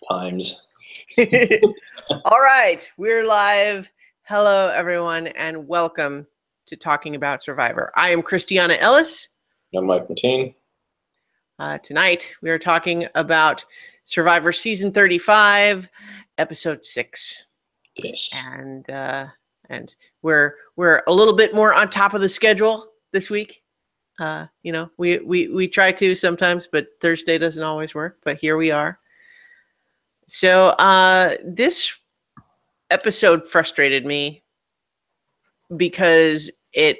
times. All right, we're live. Hello, everyone, and welcome to Talking About Survivor. I am Christiana Ellis. I'm Mike Mateen. Tonight, we are talking about Survivor Season 35, Episode 6. Yes. And we're a little bit more on top of the schedule this week. We try to sometimes, but Thursday doesn't always work. But here we are. So this episode frustrated me because it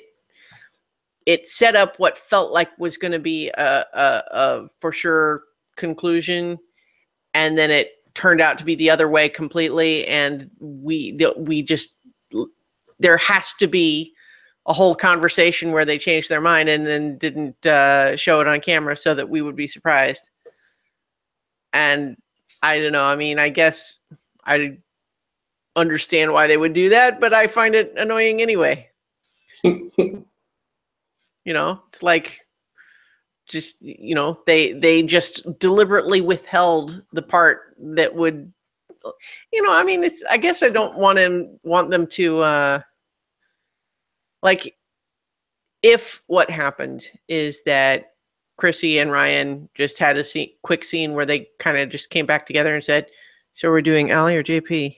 set up what felt like was going to be a for sure conclusion, and then it turned out to be the other way completely. And there has to be a whole conversation where they changed their mind and then didn't show it on camera so that we would be surprised. And I don't know. I mean, I guess I understand why they would do that, but I find it annoying anyway. It's like they just deliberately withheld the part that would, I guess I don't want them to, if what happened is that Chrissy and Ryan just had a quick scene where they kind of just came back together and said, so we're doing Allie or JP?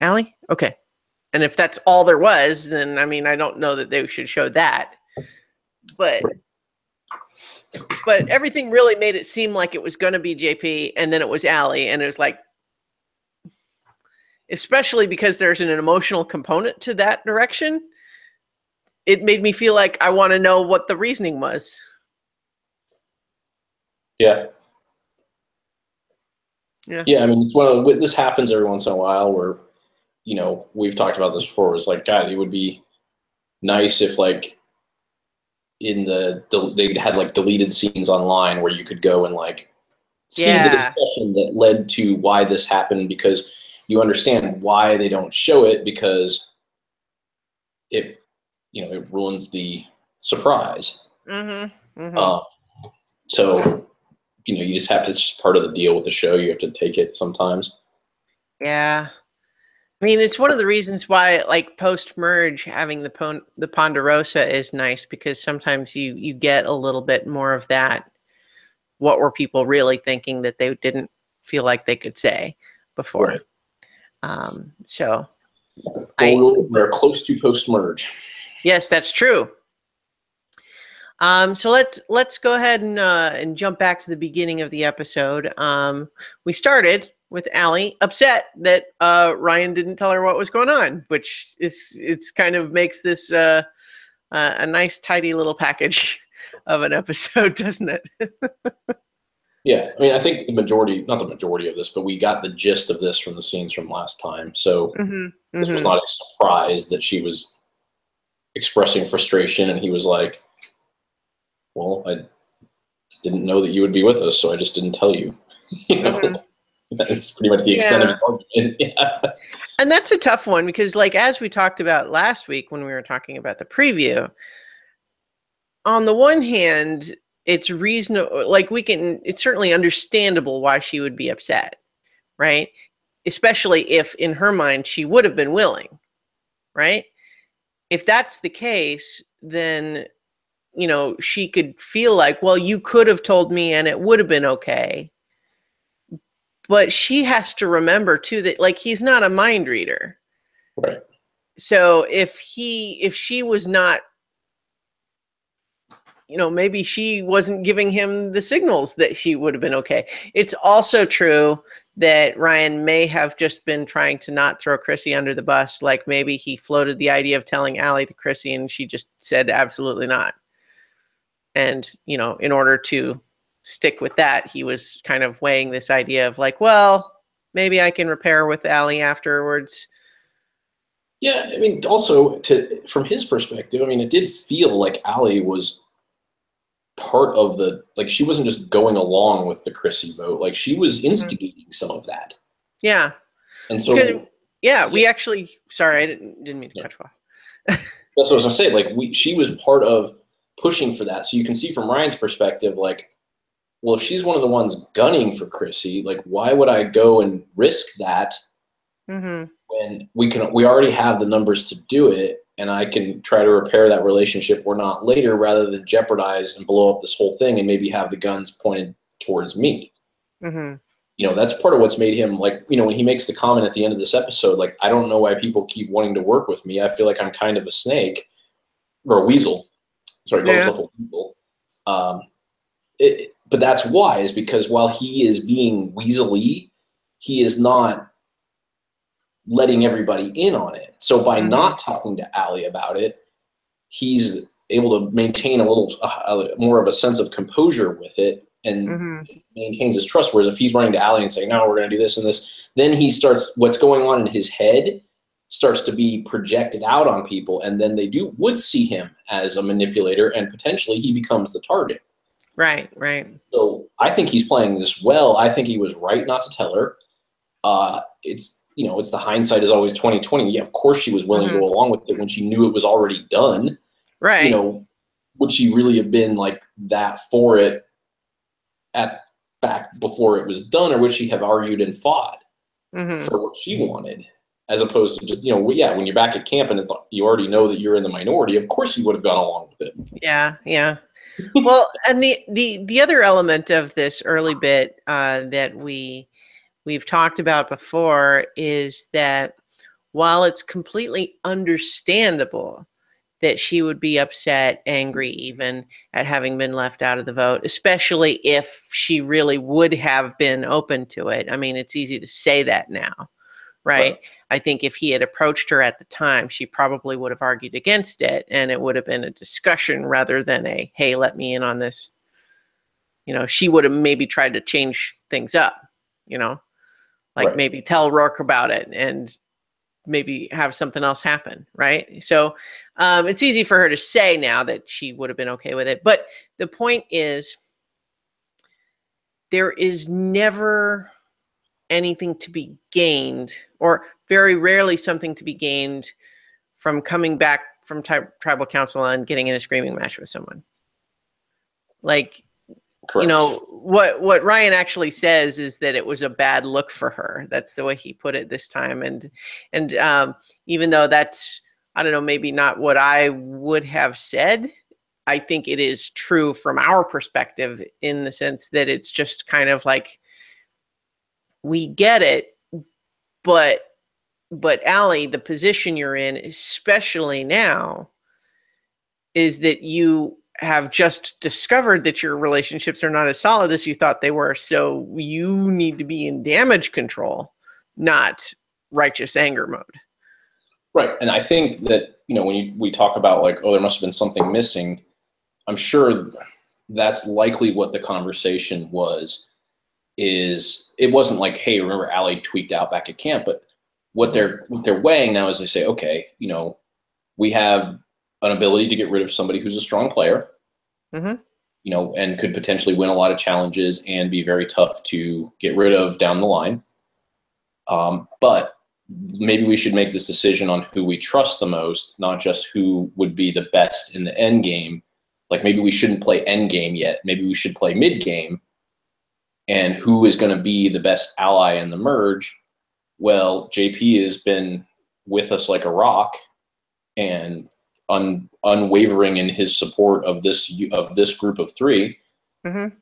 Allie? Okay. And if that's all there was, then, I don't know that they should show that. But everything really made it seem like it was going to be JP, and then it was Allie, and it was like, especially because there's an emotional component to that direction, it made me feel like I want to know what the reasoning was. Yeah. It's this happens every once in a while where, we've talked about this before. It's like, God, it would be nice if they had deleted scenes online where you could go and see the discussion that led to why this happened, because you understand why they don't show it, because it ruins the surprise. Mm-hmm. Mm-hmm. So you just have to, it's just part of the deal with the show. You have to take it sometimes. Yeah. It's one of the reasons why, post-merge, having the Ponderosa is nice, because sometimes you get a little bit more of that. What were people really thinking that they didn't feel like they could say before? Right. We're close to post-merge. Yes, that's true. So let's go ahead and jump back to the beginning of the episode. We started with Allie upset that Ryan didn't tell her what was going on, which it's kind of makes this a nice, tidy little package of an episode, doesn't it? Yeah, I think not the majority of this, but we got the gist of this from the scenes from last time. So this was not a surprise that she was expressing frustration, and he was like, well, I didn't know that you would be with us, so I just didn't tell you. That's pretty much the extent of his argument. Yeah. And that's a tough one, because as we talked about last week when we were talking about the preview, on the one hand, it's reasonable, it's certainly understandable why she would be upset, right? Especially if in her mind she would have been willing, right? If that's the case, then she could feel like, well, you could have told me and it would have been okay. But she has to remember too that he's not a mind reader. Right. So if she was not, maybe she wasn't giving him the signals that she would have been okay. It's also true that Ryan may have just been trying to not throw Chrissy under the bus. Maybe he floated the idea of telling Allie to Chrissy and she just said absolutely not. And, in order to stick with that, he was kind of weighing this idea of well, maybe I can repair with Allie afterwards. Yeah, also from his perspective, it did feel like Allie was part of the, she wasn't just going along with the Chrissy vote. She was instigating some of that. Yeah. And so, we actually, sorry, I didn't mean to cut you off. That's what I was gonna say. She was part of pushing for that. So you can see from Ryan's perspective, well, if she's one of the ones gunning for Chrissy, like, why would I go and risk that when we already have the numbers to do it, and I can try to repair that relationship or not later, rather than jeopardize and blow up this whole thing and maybe have the guns pointed towards me. You know, that's part of what's made him, like, you know, when he makes the comment at the end of this episode, like, I don't know why people keep wanting to work with me. I feel like I'm kind of a snake or a weasel. Sorry, call himself a weasel. But that's why, is because while he is being weaselly, he is not letting everybody in on it. So by not talking to Allie about it, he's able to maintain a little more of a sense of composure with it, and maintains his trust. Whereas if he's running to Allie and saying, no, we're going to do this and this, then he starts, what's going on in his head starts to be projected out on people, and then they would see him as a manipulator, and potentially he becomes the target. Right, right. So I think he's playing this well. I think he was right not to tell her. It's, you know, it's the hindsight is always 20/20. Yeah, of course she was willing to go along with it when she knew it was already done. Right. You know, would she really have been like that for it back before it was done, or would she have argued and fought for what she wanted, as opposed to just, you know, yeah, when you're back at camp and you already know that you're in the minority, of course you would have gone along with it. Yeah, yeah. Well, and the other element of this early bit that we've talked about before is that while it's completely understandable that she would be upset, angry even at having been left out of the vote, especially if she really would have been open to it. I mean, it's easy to say that now, right? I think if he had approached her at the time, she probably would have argued against it, and it would have been a discussion rather than a, hey, let me in on this. You know, she would have maybe tried to change things up, you know, like maybe tell Rourke about it and maybe have something else happen, right? So it's easy for her to say now that she would have been okay with it. But the point is, there is never anything to be gained, or very rarely something to be gained, from coming back from tribal council and getting in a screaming match with someone. Like, correct. You know, what Ryan actually says is that it was a bad look for her. That's the way he put it this time. And even though that's, I don't know, maybe not what I would have said, I think it is true from our perspective, in the sense that it's just kind of like, we get it, but Allie, the position you're in, especially now, is that you have just discovered that your relationships are not as solid as you thought they were. So you need to be in damage control, not righteous anger mode. Right. And I think that, you know, when we talk about like, oh, there must have been something missing, I'm sure that's likely what the conversation was. Is it wasn't like, hey, remember Allie tweaked out back at camp, but what they're weighing now is they say, okay, you know, we have an ability to get rid of somebody who's a strong player, you know, and could potentially win a lot of challenges and be very tough to get rid of down the line. But maybe we should make this decision on who we trust the most, not just who would be the best in the end game. Like, maybe we shouldn't play end game yet. Maybe we should play mid game. And who is going to be the best ally in the merge? Well, JP has been with us like a rock and unwavering in his support of this group of three. And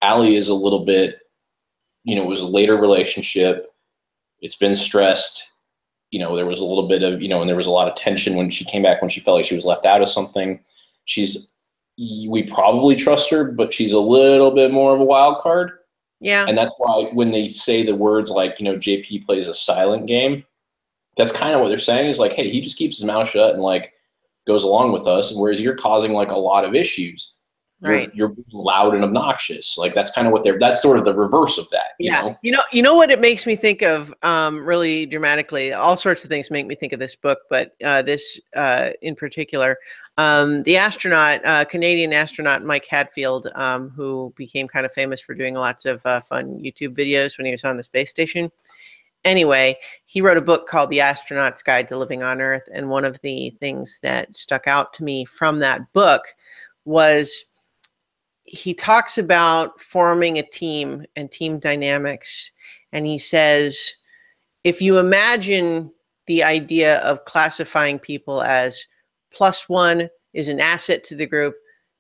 Allie is a little bit, you know, it was a later relationship. It's been stressed. You know, there was a little bit of, you know, and there was a lot of tension when she came back, when she felt like she was left out of something. We probably trust her, but she's a little bit more of a wild card. Yeah. And that's why when they say the words like, you know, JP plays a silent game, that's kind of what they're saying, is like, hey, he just keeps his mouth shut and like goes along with us. And whereas you're causing like a lot of issues, you're being loud and obnoxious. Like, that's kind of that's sort of the reverse of that. You know? You know what it makes me think of, really dramatically, all sorts of things make me think of this book, but this in particular, the astronaut, Canadian astronaut Mike Hadfield, who became kind of famous for doing lots of fun YouTube videos when he was on the space station. Anyway, he wrote a book called The Astronaut's Guide to Living on Earth. And one of the things that stuck out to me from that book was he talks about forming a team and team dynamics. And he says, if you imagine the idea of classifying people as +1 is an asset to the group,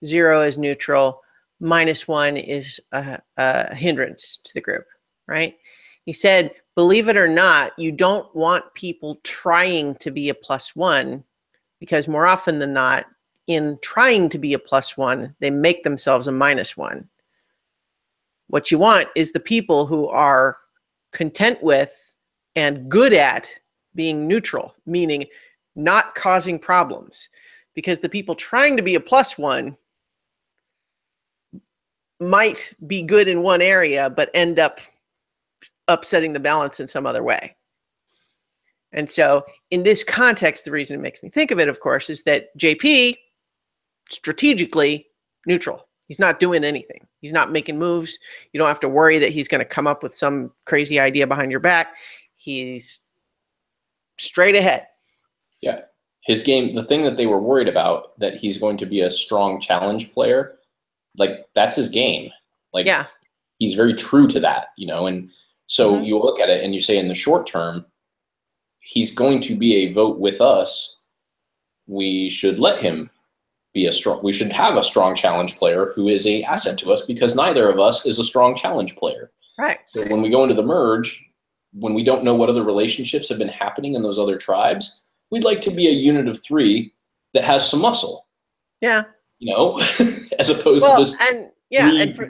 0 is neutral, -1 is a hindrance to the group, right? He said, believe it or not, you don't want people trying to be a +1, because more often than not, in trying to be a +1, they make themselves a -1. What you want is the people who are content with and good at being neutral, meaning not causing problems. Because the people trying to be a +1 might be good in one area, but end up upsetting the balance in some other way. And so in this context, the reason it makes me think of it, of course, is that JP, strategically neutral. He's not doing anything. He's not making moves. You don't have to worry that he's going to come up with some crazy idea behind your back. He's straight ahead. Yeah. His game, the thing that they were worried about, that he's going to be a strong challenge player, like that's his game. Like, yeah, he's very true to that, you know? And so you look at it and you say, in the short term, he's going to be a vote with us. We should let him be we should have a strong challenge player who is a asset to us, because neither of us is a strong challenge player. Right. So when we go into the merge, when we don't know what other relationships have been happening in those other tribes, we'd like to be a unit of 3 that has some muscle. Yeah. You know, as opposed to just and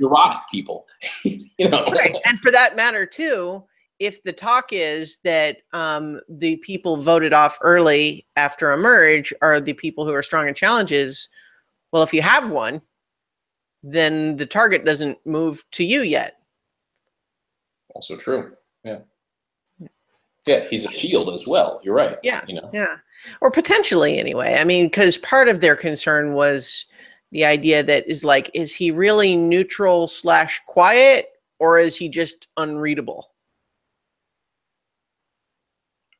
neurotic people. You know. Right. And for that matter too, if the talk is that the people voted off early after a merge are the people who are strong in challenges, well, if you have one, then the target doesn't move to you yet. Also true. Yeah. Yeah, he's a shield as well. You're right. Yeah. You know. Yeah. Or potentially anyway. I mean, because part of their concern was the idea that is like, is he really neutral / quiet, or is he just unreadable?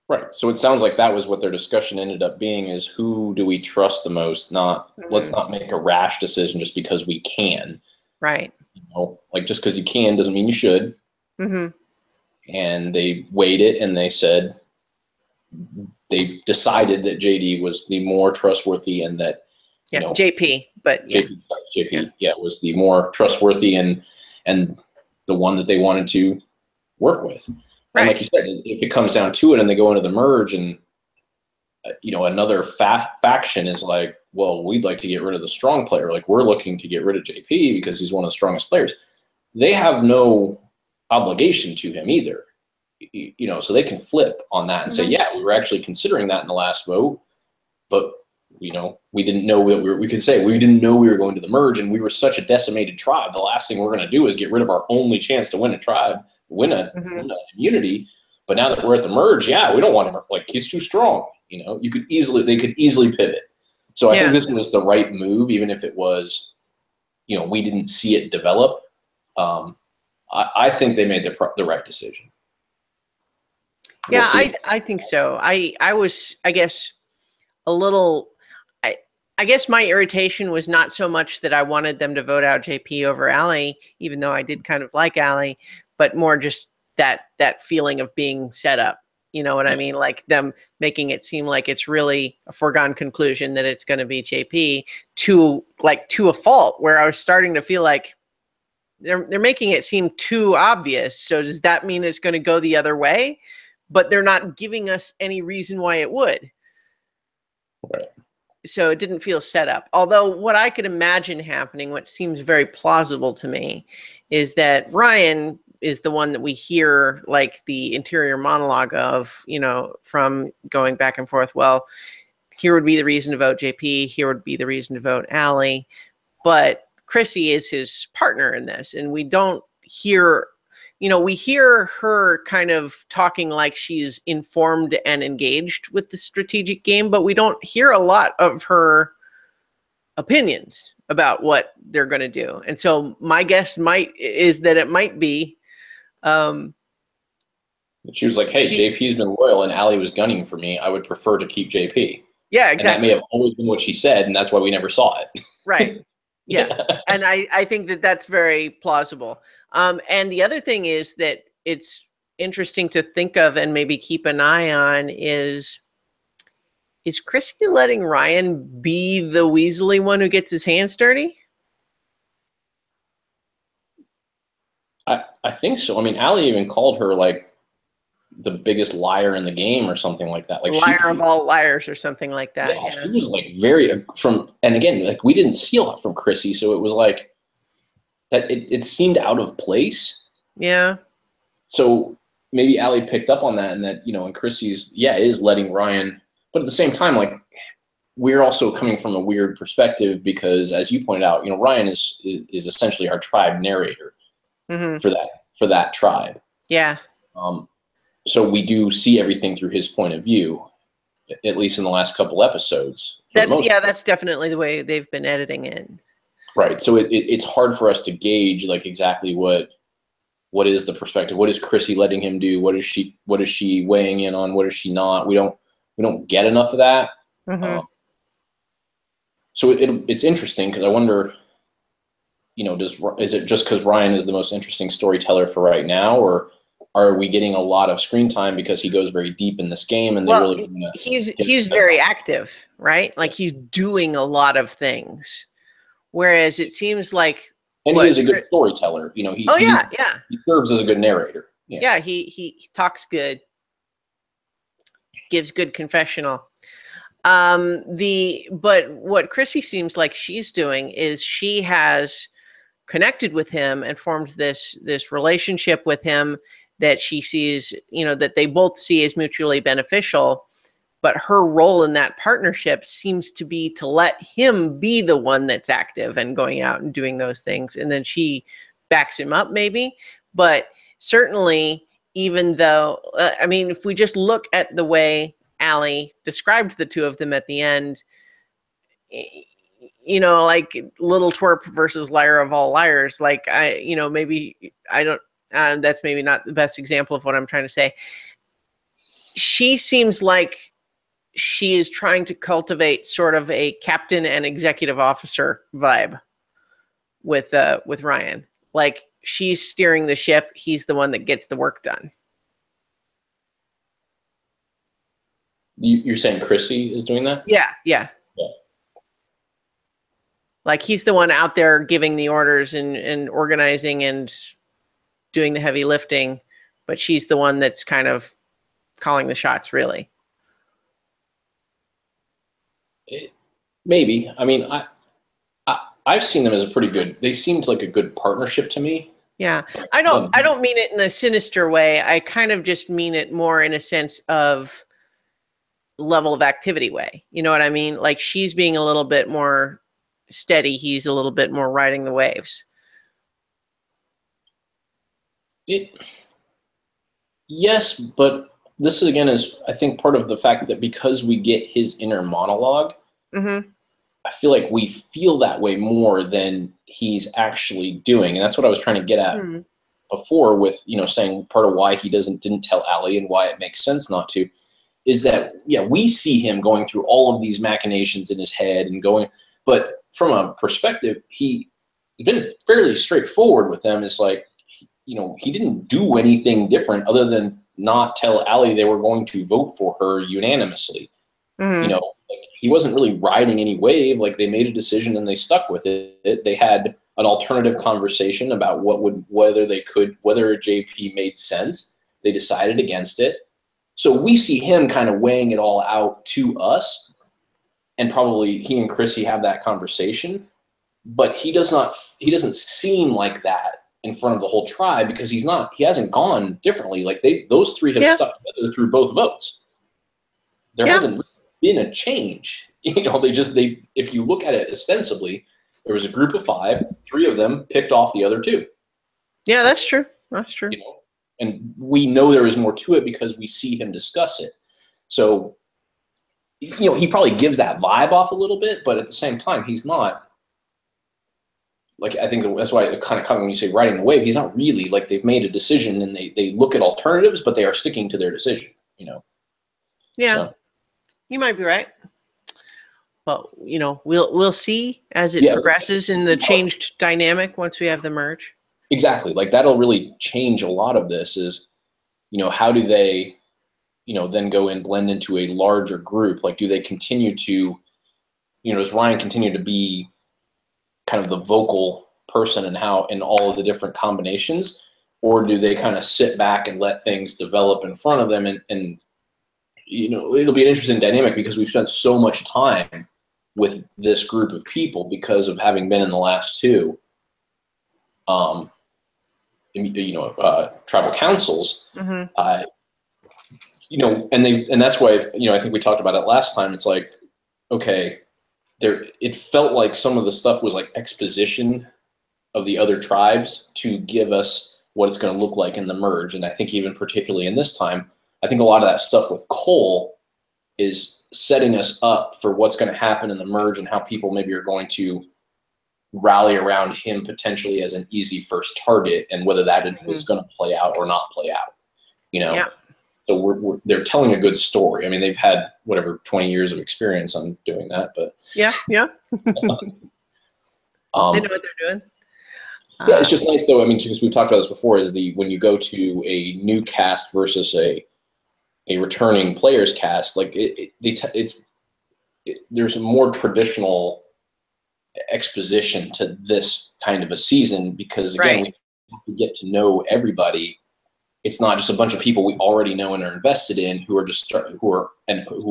Right. So it sounds like that was what their discussion ended up being, is who do we trust the most? Not let's not make a rash decision just because we can. Right. You know, like just because you can doesn't mean you should. And they weighed it and they said, they decided that JD was the more trustworthy, and that, you know, JP, but JP was the more trustworthy and the one that they wanted to work with. Right. And like you said, if it comes down to it and they go into the merge and, you know, another faction is like, well, we'd like to get rid of the strong player. Like, we're looking to get rid of JP because he's one of the strongest players. They have no obligation to him either. You know, so they can flip on that and say, yeah, we were actually considering that in the last vote, but, you know, we didn't know we could say we didn't know we were going to the merge, and we were such a decimated tribe. The last thing we're going to do is get rid of our only chance to win a tribe, win a immunity. But now that we're at the merge, yeah, we don't want him. Like, he's too strong. You know, they could easily pivot. So I think this was the right move, even if it was, you know, we didn't see it develop. I think they made the right decision. We'll I think so. I was, I guess, a little. I guess my irritation was not so much that I wanted them to vote out JP over Allie, even though I did kind of like Allie, but more just that feeling of being set up. You know what I mean? Like them making it seem like it's really a foregone conclusion that it's going to be JP to a fault, where I was starting to feel like they're making it seem too obvious. So does that mean it's going to go the other way? But they're not giving us any reason why it would. Right. So it didn't feel set up. Although what I could imagine happening, what seems very plausible to me, is that Ryan is the one that we hear like the interior monologue of, you know, from going back and forth. Well, here would be the reason to vote JP. Here would be the reason to vote Allie. But Chrissy is his partner in this. And we don't hear, you know, we hear her kind of talking like she's informed and engaged with the strategic game, but we don't hear a lot of her opinions about what they're going to do. And so my guess is that it might be. She was like, hey, JP's been loyal and Allie was gunning for me. I would prefer to keep JP. Yeah, exactly. And that may have always been what she said, and that's why we never saw it. Right. Yeah. And I think that that's very plausible. And the other thing is that it's interesting to think of and maybe keep an eye on is Chrissy letting Ryan be the Weasley one who gets his hands dirty? I think so. I mean, Allie even called her like the biggest liar in the game or something like that. Like liar of all liars or something like that. Yeah, she was like very and again, like we didn't see a lot from Chrissy, so it was like that it seemed out of place. Yeah. So maybe Allie picked up on that, and that, and Chrissy's is letting Ryan, but at the same time, like we're also coming from a weird perspective because, as you pointed out, Ryan is essentially our tribe narrator for that tribe. Yeah. So we do see everything through his point of view, at least in the last couple episodes. That's definitely the way they've been editing it. Right. So it's hard for us to gauge like exactly what is the perspective. What is Chrissy letting him do? What is she weighing in on? What is she not? We don't get enough of that. So it's interesting because I wonder, is it just because Ryan is the most interesting storyteller for right now, or are we getting a lot of screen time because he goes very deep in this game and he's very active, right? Like he's doing a lot of things, whereas it seems like he is a good storyteller. He serves as a good narrator. Yeah, he talks good, gives good confessional. But what Chrissy seems like she's doing is she has connected with him and formed this relationship with him that she sees, that they both see as mutually beneficial, but her role in that partnership seems to be to let him be the one that's active and going out and doing those things. And then she backs him up maybe, but certainly even though, if we just look at the way Allie described the two of them at the end, like little twerp versus liar of all liars, like that's maybe not the best example of what I'm trying to say. She seems like she is trying to cultivate sort of a captain and executive officer vibe with Ryan. Like she's steering the ship. He's the one that gets the work done. You're saying Chrissy is doing that? Yeah. Like he's the one out there giving the orders and organizing and doing the heavy lifting, but she's the one that's kind of calling the shots, really. Maybe. I mean, I've seen them as they seemed like a good partnership to me. Yeah. I don't mean it in a sinister way. I kind of just mean it more in a sense of level of activity way. You know what I mean? Like she's being a little bit more steady. He's a little bit more riding the waves. Yes, but this again is, I think, part of the fact that because we get his inner monologue, I feel like we feel that way more than he's actually doing. And that's what I was trying to get at before with, saying part of why he didn't tell Allie and why it makes sense not to, is that, we see him going through all of these machinations in his head and going, but from a perspective, he's been fairly straightforward with them. It's like, he didn't do anything different other than not tell Allie they were going to vote for her unanimously. He wasn't really riding any wave. Like they made a decision and they stuck with it. They had an alternative conversation about whether JP made sense. They decided against it. So we see him kind of weighing it all out to us, and probably he and Chrissy have that conversation, but he doesn't seem like that in front of the whole tribe because he hasn't gone differently. Like those three have stuck together through both votes. There hasn't been a change. If you look at it ostensibly, there was a group of 5, 3 of them picked off the other 2. Yeah, that's true. That's true. And we know there is more to it because we see him discuss it. So, he probably gives that vibe off a little bit, but at the same time, he's not. Like, I think that's why it kind of comes when you say riding the wave. He's not really, like, they've made a decision and they look at alternatives, but they are sticking to their decision, Yeah, so. You might be right. but we'll see as it progresses in the changed dynamic once we have the merge. Exactly. Like that'll really change a lot of this is, how do they, then go and blend into a larger group? Like, do they continue to, does Ryan continue to be kind of the vocal person in all of the different combinations, or do they kind of sit back and let things develop in front of them? And it'll be an interesting dynamic because we've spent so much time with this group of people because of having been in the last two, tribal councils, and that's why, I think we talked about it last time. It's like, okay, it felt like some of the stuff was like exposition of the other tribes to give us what it's going to look like in the merge. And I think even particularly in this time, I think a lot of that stuff with Cole is setting us up for what's going to happen in the merge and how people maybe are going to rally around him potentially as an easy first target, and whether that is going to play out or not play out, Yeah. So they're telling a good story. I mean, they've had 20 years of experience on doing that, but yeah. They know what they're doing. Yeah, it's just nice though. I mean, because we've talked about this before, is when you go to a new cast versus a returning players cast, like there's a more traditional exposition to this kind of a season, because again, we have to get to know everybody. It's not just a bunch of people we already know and are invested in who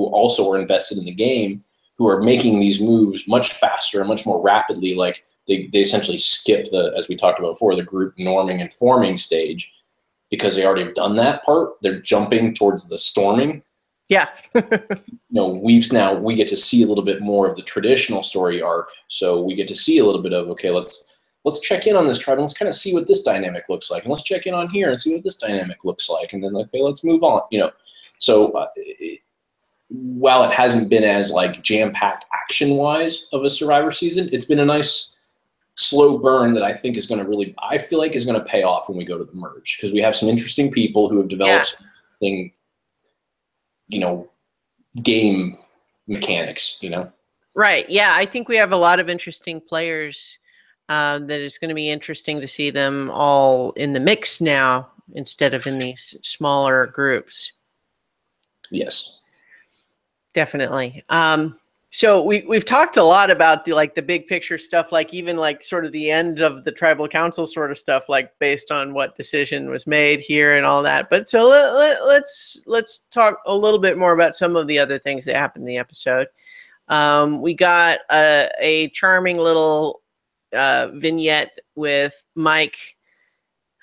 also are invested in the game, who are making these moves much faster and much more rapidly. Like they essentially skip as we talked about before, the group norming and forming stage, because they already have done that part. They're jumping towards the storming. Yeah. We get to see a little bit more of the traditional story arc. So we get to see a little bit of, okay, let's check in on this tribe and let's kind of see what this dynamic looks like. And let's check in on here and see what this dynamic looks like. And then, okay, let's move on, So while it hasn't been as like jam-packed action-wise of a Survivor season, it's been a nice slow burn that I think is going to I feel like is going to pay off when we go to the merge, because we have some interesting people who have developed game mechanics, Right. Yeah, I think we have a lot of interesting players that it's going to be interesting to see them all in the mix now instead of in these smaller groups. Yes. Definitely. So we've talked a lot about the big picture stuff, like even like sort of the end of the tribal council sort of stuff, like based on what decision was made here and all that. But so let's talk a little bit more about some of the other things that happened in the episode. We got a charming little vignette with Mike,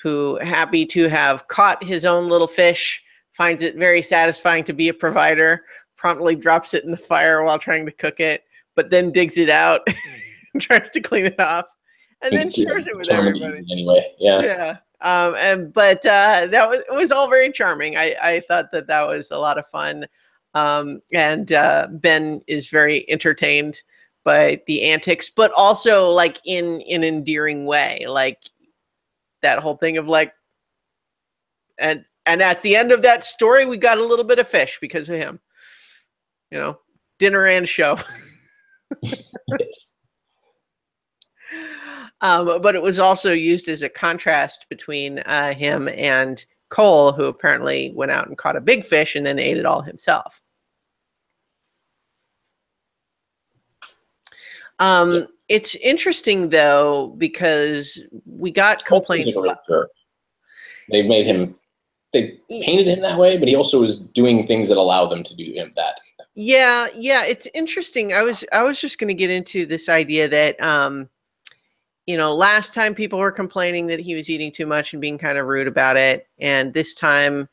who, happy to have caught his own little fish, finds it very satisfying to be a provider, promptly drops it in the fire while trying to cook it, but then digs it out and tries to clean it off, and then shares it with everybody. Anyway, yeah. But that was all very charming. I thought that was a lot of fun, and Ben is very entertained by the antics, but also like in an endearing way, like that whole thing of like, and at the end of that story, we got a little bit of fish because of him. Dinner and show. But it was also used as a contrast between him and Cole, who apparently went out and caught a big fish and then ate it all himself. It's interesting, though, because we got complaints. They made him, they painted him that way, but he also was doing things that allow them to do him that. Yeah, it's interesting. I was just going to get into this idea that, last time people were complaining that he was eating too much and being kind of rude about it, and this time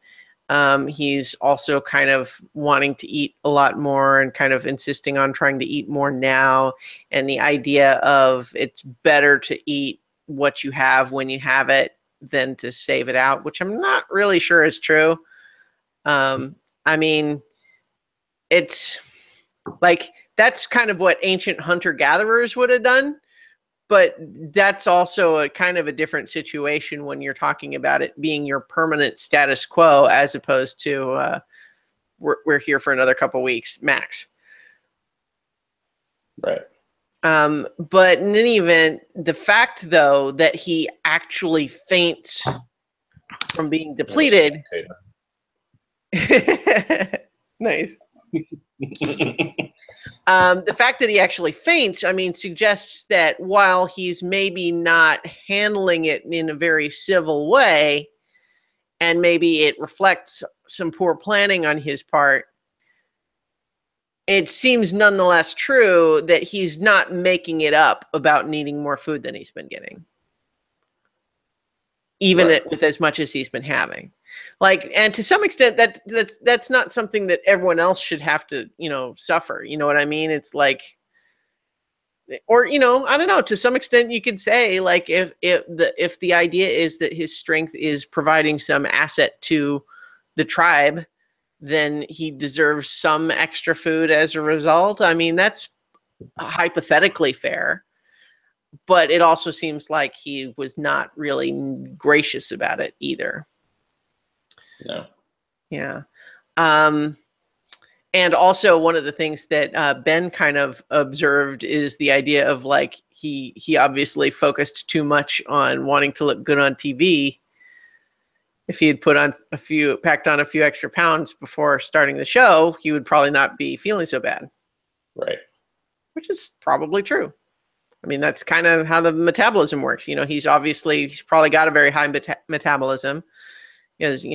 he's also kind of wanting to eat a lot more and kind of insisting on trying to eat more now, and the idea of it's better to eat what you have when you have it than to save it out, which I'm not really sure is true. I mean, it's like that's kind of what ancient hunter-gatherers would have done, but that's also a kind of a different situation when you're talking about it being your permanent status quo, as opposed to we're here for another couple weeks max. Right. But in any event, the fact, though, that he actually faints from being depleted. Nice. The fact that he actually faints, I mean, suggests that while he's maybe not handling it in a very civil way, and maybe it reflects some poor planning on his part, it seems nonetheless true that he's not making it up about needing more food than he's been getting, even with as much as he's been having. Like, and to some extent, that's not something that everyone else should have to, suffer. You know what I mean? It's like, or I don't know. To some extent, you could say, like, if the idea is that his strength is providing some asset to the tribe, then he deserves some extra food as a result. I mean, that's hypothetically fair, but it also seems like he was not really gracious about it either. No. Yeah. And also one of the things that Ben kind of observed is the idea of, like, he obviously focused too much on wanting to look good on TV. If he had packed on a few extra pounds before starting the show, he would probably not be feeling so bad. Right. Which is probably true. I mean, that's kind of how the metabolism works. He's probably got a very high metabolism. He's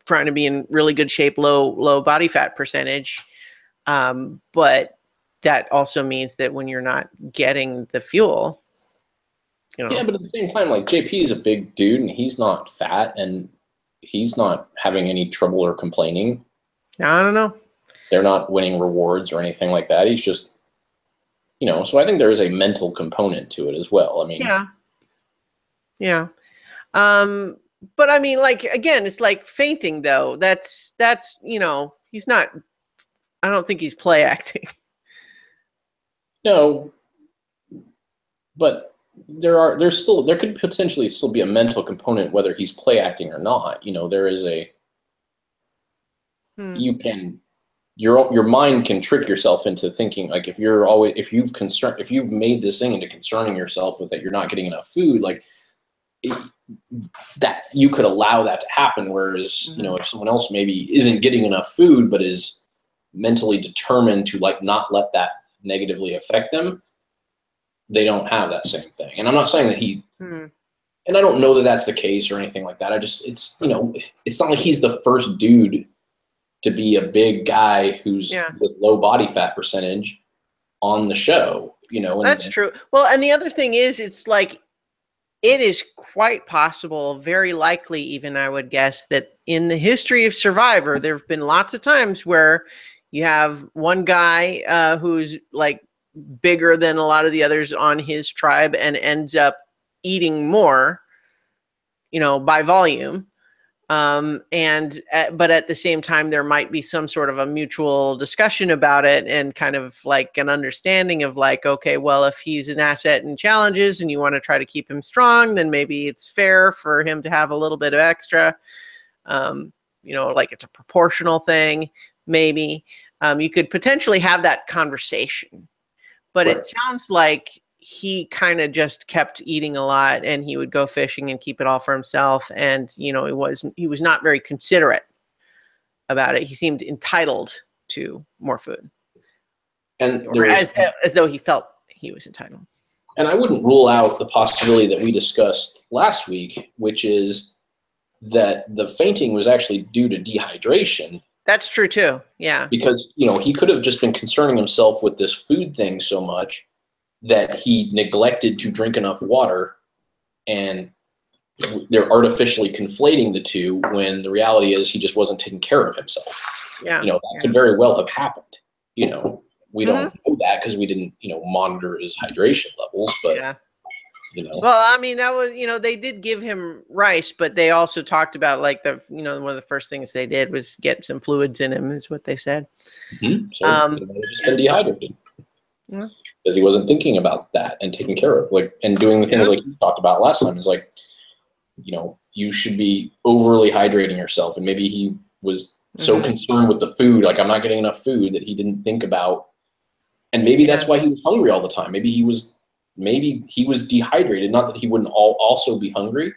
trying to be in really good shape, low body fat percentage. But that also means that when you're not getting the fuel, Yeah, but at the same time, like, JP is a big dude and he's not fat and he's not having any trouble or complaining. I don't know. They're not winning rewards or anything like that. He's just, so I think there is a mental component to it as well. I mean, yeah. But I mean, like, again, it's like fainting, though. That's he's not. I don't think he's play acting. No, but there could potentially still be a mental component whether he's play acting or not. There is your mind can trick yourself into thinking, like, if you've made this thing into concerning yourself with that you're not getting enough food, like, that you could allow that to happen. Whereas, if someone else maybe isn't getting enough food but is mentally determined to, like, not let that negatively affect them, they don't have that same thing. And I'm not saying that and I don't know that that's the case or anything like that. It's not like he's the first dude to be a big guy who's with low body fat percentage on the show, That's true. Well, and the other thing is, it's like, it is quite possible, very likely even, I would guess, that in the history of Survivor, there have been lots of times where you have one guy who's, like, bigger than a lot of the others on his tribe and ends up eating more, by volume. But at the same time, there might be some sort of a mutual discussion about it and kind of like an understanding of, like, okay, well, if he's an asset in challenges and you want to try to keep him strong, then maybe it's fair for him to have a little bit of extra, like it's a proportional thing. Maybe you could potentially have that conversation, but It sounds like he kind of just kept eating a lot, and he would go fishing and keep it all for himself. And, he was not very considerate about it. He seemed entitled to more food. And as though he felt he was entitled. And I wouldn't rule out the possibility that we discussed last week, which is that the fainting was actually due to dehydration. That's true too. Yeah. Because, he could have just been concerning himself with this food thing so much that he neglected to drink enough water, and they're artificially conflating the two when the reality is he just wasn't taking care of himself. Yeah. That could very well have happened. We don't know that because we didn't, monitor his hydration levels, but Well, I mean, that was, they did give him rice, but they also talked about, like, one of the first things they did was get some fluids in him, is what they said. Mm-hmm. So he might have just been dehydrated. Yeah. Because he wasn't thinking about that and taking care of, like, and doing the things like you talked about last time. Is like, you should be overly hydrating yourself, and maybe he was so concerned with the food, like, I'm not getting enough food, that he didn't think about And maybe that's why he was hungry all the time. Maybe he was dehydrated. Not that he wouldn't also be hungry,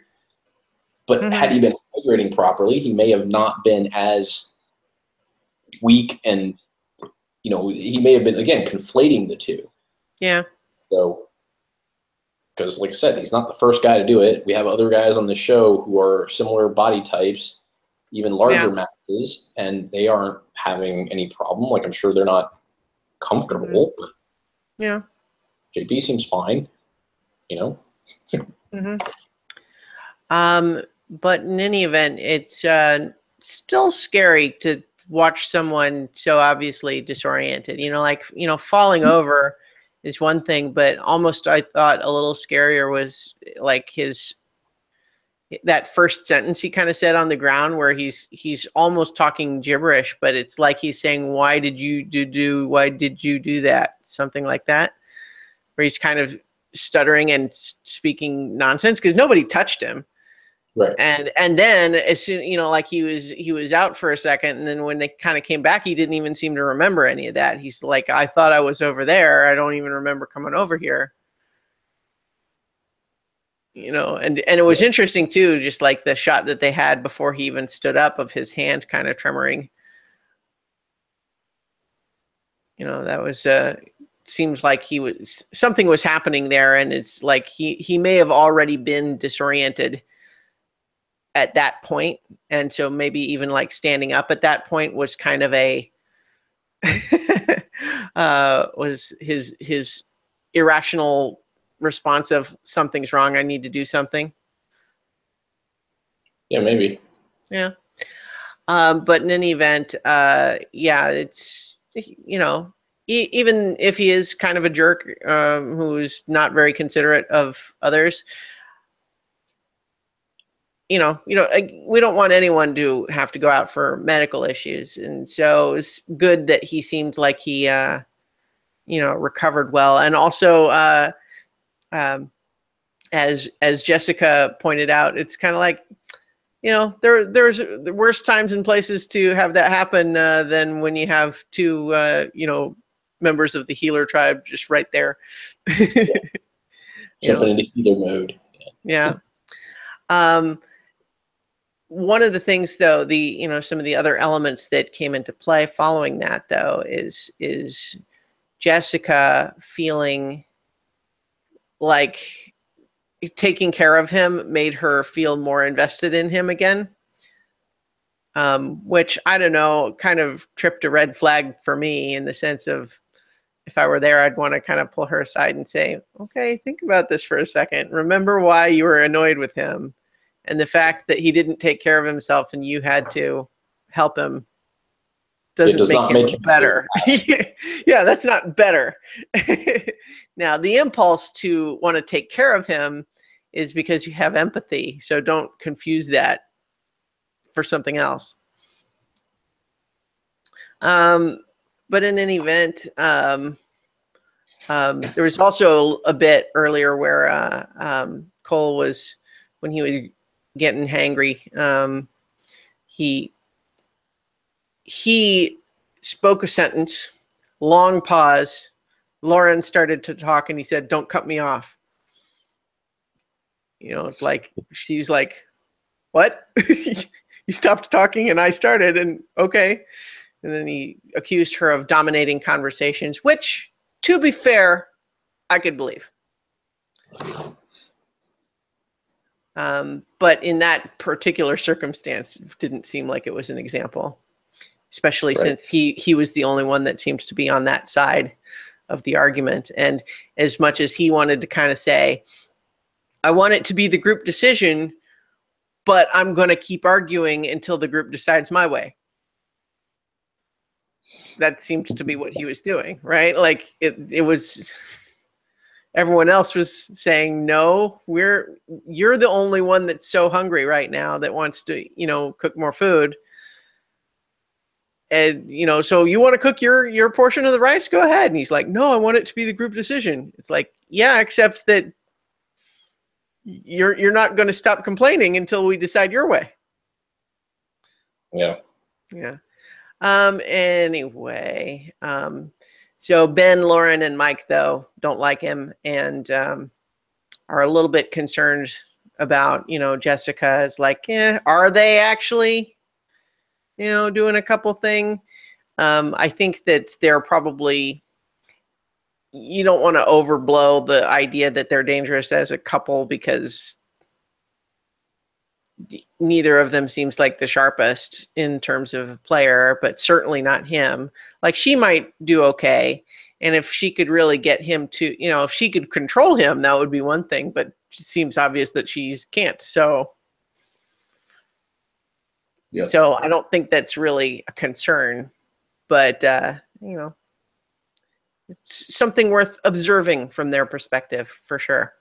but had he been hydrating properly, he may have not been as weak, and he may have been, again, conflating the two. Yeah. So, because like I said, he's not the first guy to do it. We have other guys on the show who are similar body types, even larger masses, and they aren't having any problem. Like, I'm sure they're not comfortable. But yeah. JP seems fine, But in any event, it's still scary to watch someone so obviously disoriented. Falling over is one thing, but almost I thought a little scarier was like that first sentence he kind of said on the ground, where he's almost talking gibberish, but it's like he's saying, why did you do that? Something like that, where he's kind of stuttering and speaking nonsense because nobody touched him. Right. And then as soon, like he was out for a second, and then when they kind of came back, he didn't even seem to remember any of that. He's like, I thought I was over there. I don't even remember coming over here. And it was interesting too, just like the shot that they had before he even stood up of his hand kind of tremoring. That was seems like something was happening there, and it's like he may have already been disoriented at that point, and so maybe even like standing up at that point was kind of a was his irrational response of something's wrong, I need to do something. Yeah, maybe. Yeah. But in any event, it's, even if he is kind of a jerk, who's not very considerate of others, we don't want anyone to have to go out for medical issues. And so it's good that he seemed like he, recovered well. And also, as Jessica pointed out, it's kind of like, there's worse times and places to have that happen than when you have two, members of the healer tribe just right there. Jumping into healer mode. Yeah. One of the things, though, some of the other elements that came into play following that, though, is Jessica feeling like taking care of him made her feel more invested in him again, which, I don't know, kind of tripped a red flag for me, in the sense of, if I were there, I'd want to kind of pull her aside and say, okay, think about this for a second. Remember why you were annoyed with him. And the fact that he didn't take care of himself and you had to help him does not make him better. Yeah, that's not better. Now, the impulse to want to take care of him is because you have empathy. So don't confuse that for something else. But in any event, there was also a bit earlier where Cole was, when he was getting hangry, he spoke a sentence, long pause. Lauren started to talk and he said, "Don't cut me off." It's like, she's like, what? You stopped talking and I started, and okay. And then he accused her of dominating conversations, which, to be fair, I could believe. But in that particular circumstance, it didn't seem like it was an example, especially since he was the only one that seems to be on that side of the argument. And as much as he wanted to kind of say, I want it to be the group decision, but I'm going to keep arguing until the group decides my way. That seemed to be what he was doing, right? Like it was, everyone else was saying, no, you're the only one that's so hungry right now that wants to, cook more food. And, so you want to cook your portion of the rice? Go ahead. And he's like, no, I want it to be the group decision. It's like, yeah, except that you're not going to stop complaining until we decide your way. Yeah. Yeah. Anyway, So Ben, Lauren, and Mike, though, don't like him and are a little bit concerned about, Jessica is like, are they actually, doing a couple thing? I think that they're probably, you don't want to overblow the idea that they're dangerous as a couple because neither of them seems like the sharpest in terms of player, but certainly not him. Like she might do okay. And if she could really get him to, if she could control him, that would be one thing, but it seems obvious that she can't. So, So I don't think that's really a concern, but, it's something worth observing from their perspective for sure.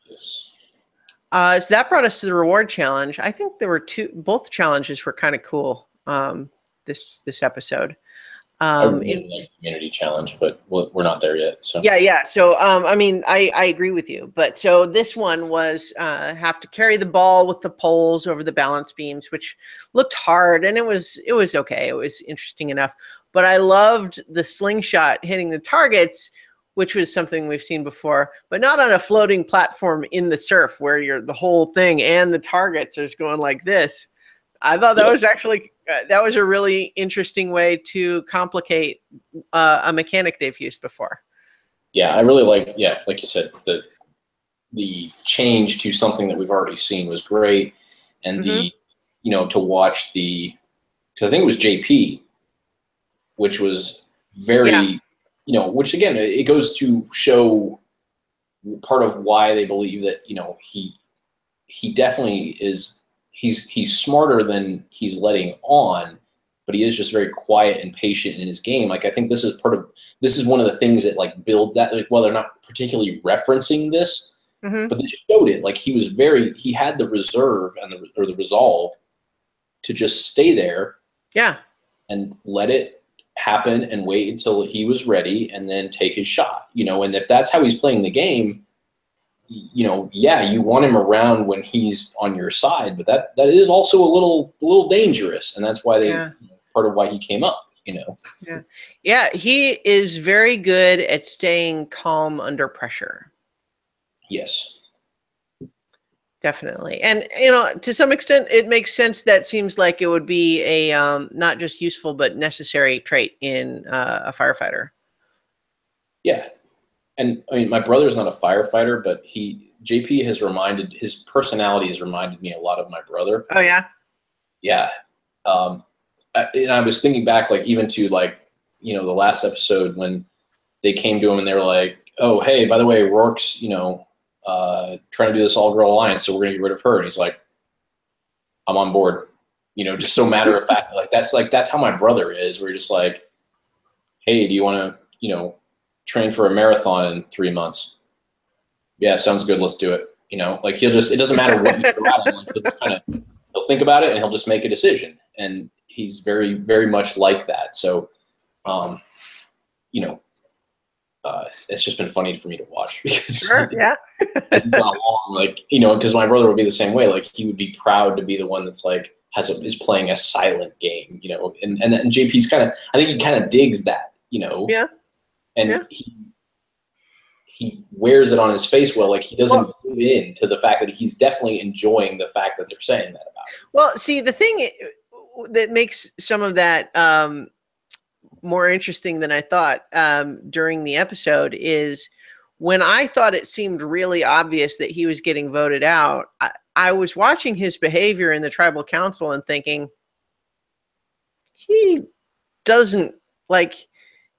Yes. So that brought us to the reward challenge. I think there were both challenges were kind of cool this episode. I really like the community challenge, but we're not there yet. So yeah. So I agree with you. But so this one was have to carry the ball with the poles over the balance beams, which looked hard, and it was okay. It was interesting enough. But I loved the slingshot hitting the targets, which was something we've seen before, but not on a floating platform in the surf where the whole thing and the targets are going like this. I thought that was actually that was a really interesting way to complicate a mechanic they've used before. Yeah, I really like you said, the change to something that we've already seen was great, and the to watch because I think it was JP, which was very which again it goes to show part of why they believe that he definitely is. He's smarter than he's letting on, but he is just very quiet and patient in his game. Like I think this is one of the things that like builds that. Like, well, they're not particularly referencing this, but they showed it. Like he had the reserve and the resolve to just stay there, and let it happen and wait until he was ready and then take his shot. And if that's how he's playing the game, you want him around when he's on your side, but that is also a little dangerous, and that's why part of why he came up. Yeah, he is very good at staying calm under pressure. Yes, definitely, and to some extent, it makes sense. That seems like it would be a not just useful but necessary trait in a firefighter. Yeah. And I mean, my brother's not a firefighter, but his personality has reminded me a lot of my brother. Oh yeah. Yeah. And I was thinking back, like even to the last episode when they came to him and they were like, "Oh, hey, by the way, Rourke's, trying to do this all-girl alliance, so we're gonna get rid of her." And he's like, "I'm on board." Just so matter of fact. That's how my brother is. We're just like, "Hey, do you want to, train for a marathon in 3 months?" Yeah, sounds good. Let's do it. It doesn't matter what you throw at him. He'll think about it and he'll just make a decision. And he's very, very much like that. So, it's just been funny for me to watch because it's not long. Because my brother would be the same way. Like he would be proud to be the one that's like is playing a silent game. And JP's I think he kind of digs that. Yeah. And he wears it on his face well. Like he doesn't give in to the fact that he's definitely enjoying the fact that they're saying that about him. Well, see, the thing that makes some of that more interesting than I thought during the episode is when I thought it seemed really obvious that he was getting voted out, I was watching his behavior in the tribal council and thinking, he doesn't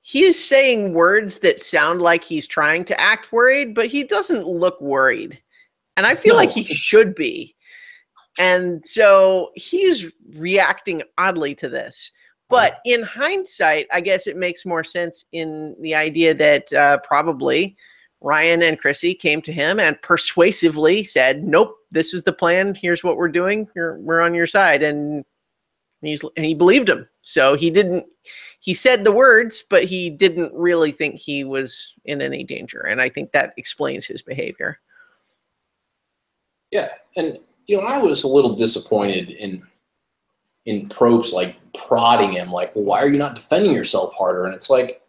he is saying words that sound like he's trying to act worried, but he doesn't look worried. And I feel like he should be. And so he's reacting oddly to this. But in hindsight, I guess it makes more sense in the idea that probably Ryan and Chrissy came to him and persuasively said, "Nope, this is the plan. Here's what we're doing. We're on your side." And he believed him. So he said the words, but he didn't really think he was in any danger. And I think that explains his behavior. Yeah. And, I was a little disappointed in in Probst, like prodding him, like, well, why are you not defending yourself harder? And it's like,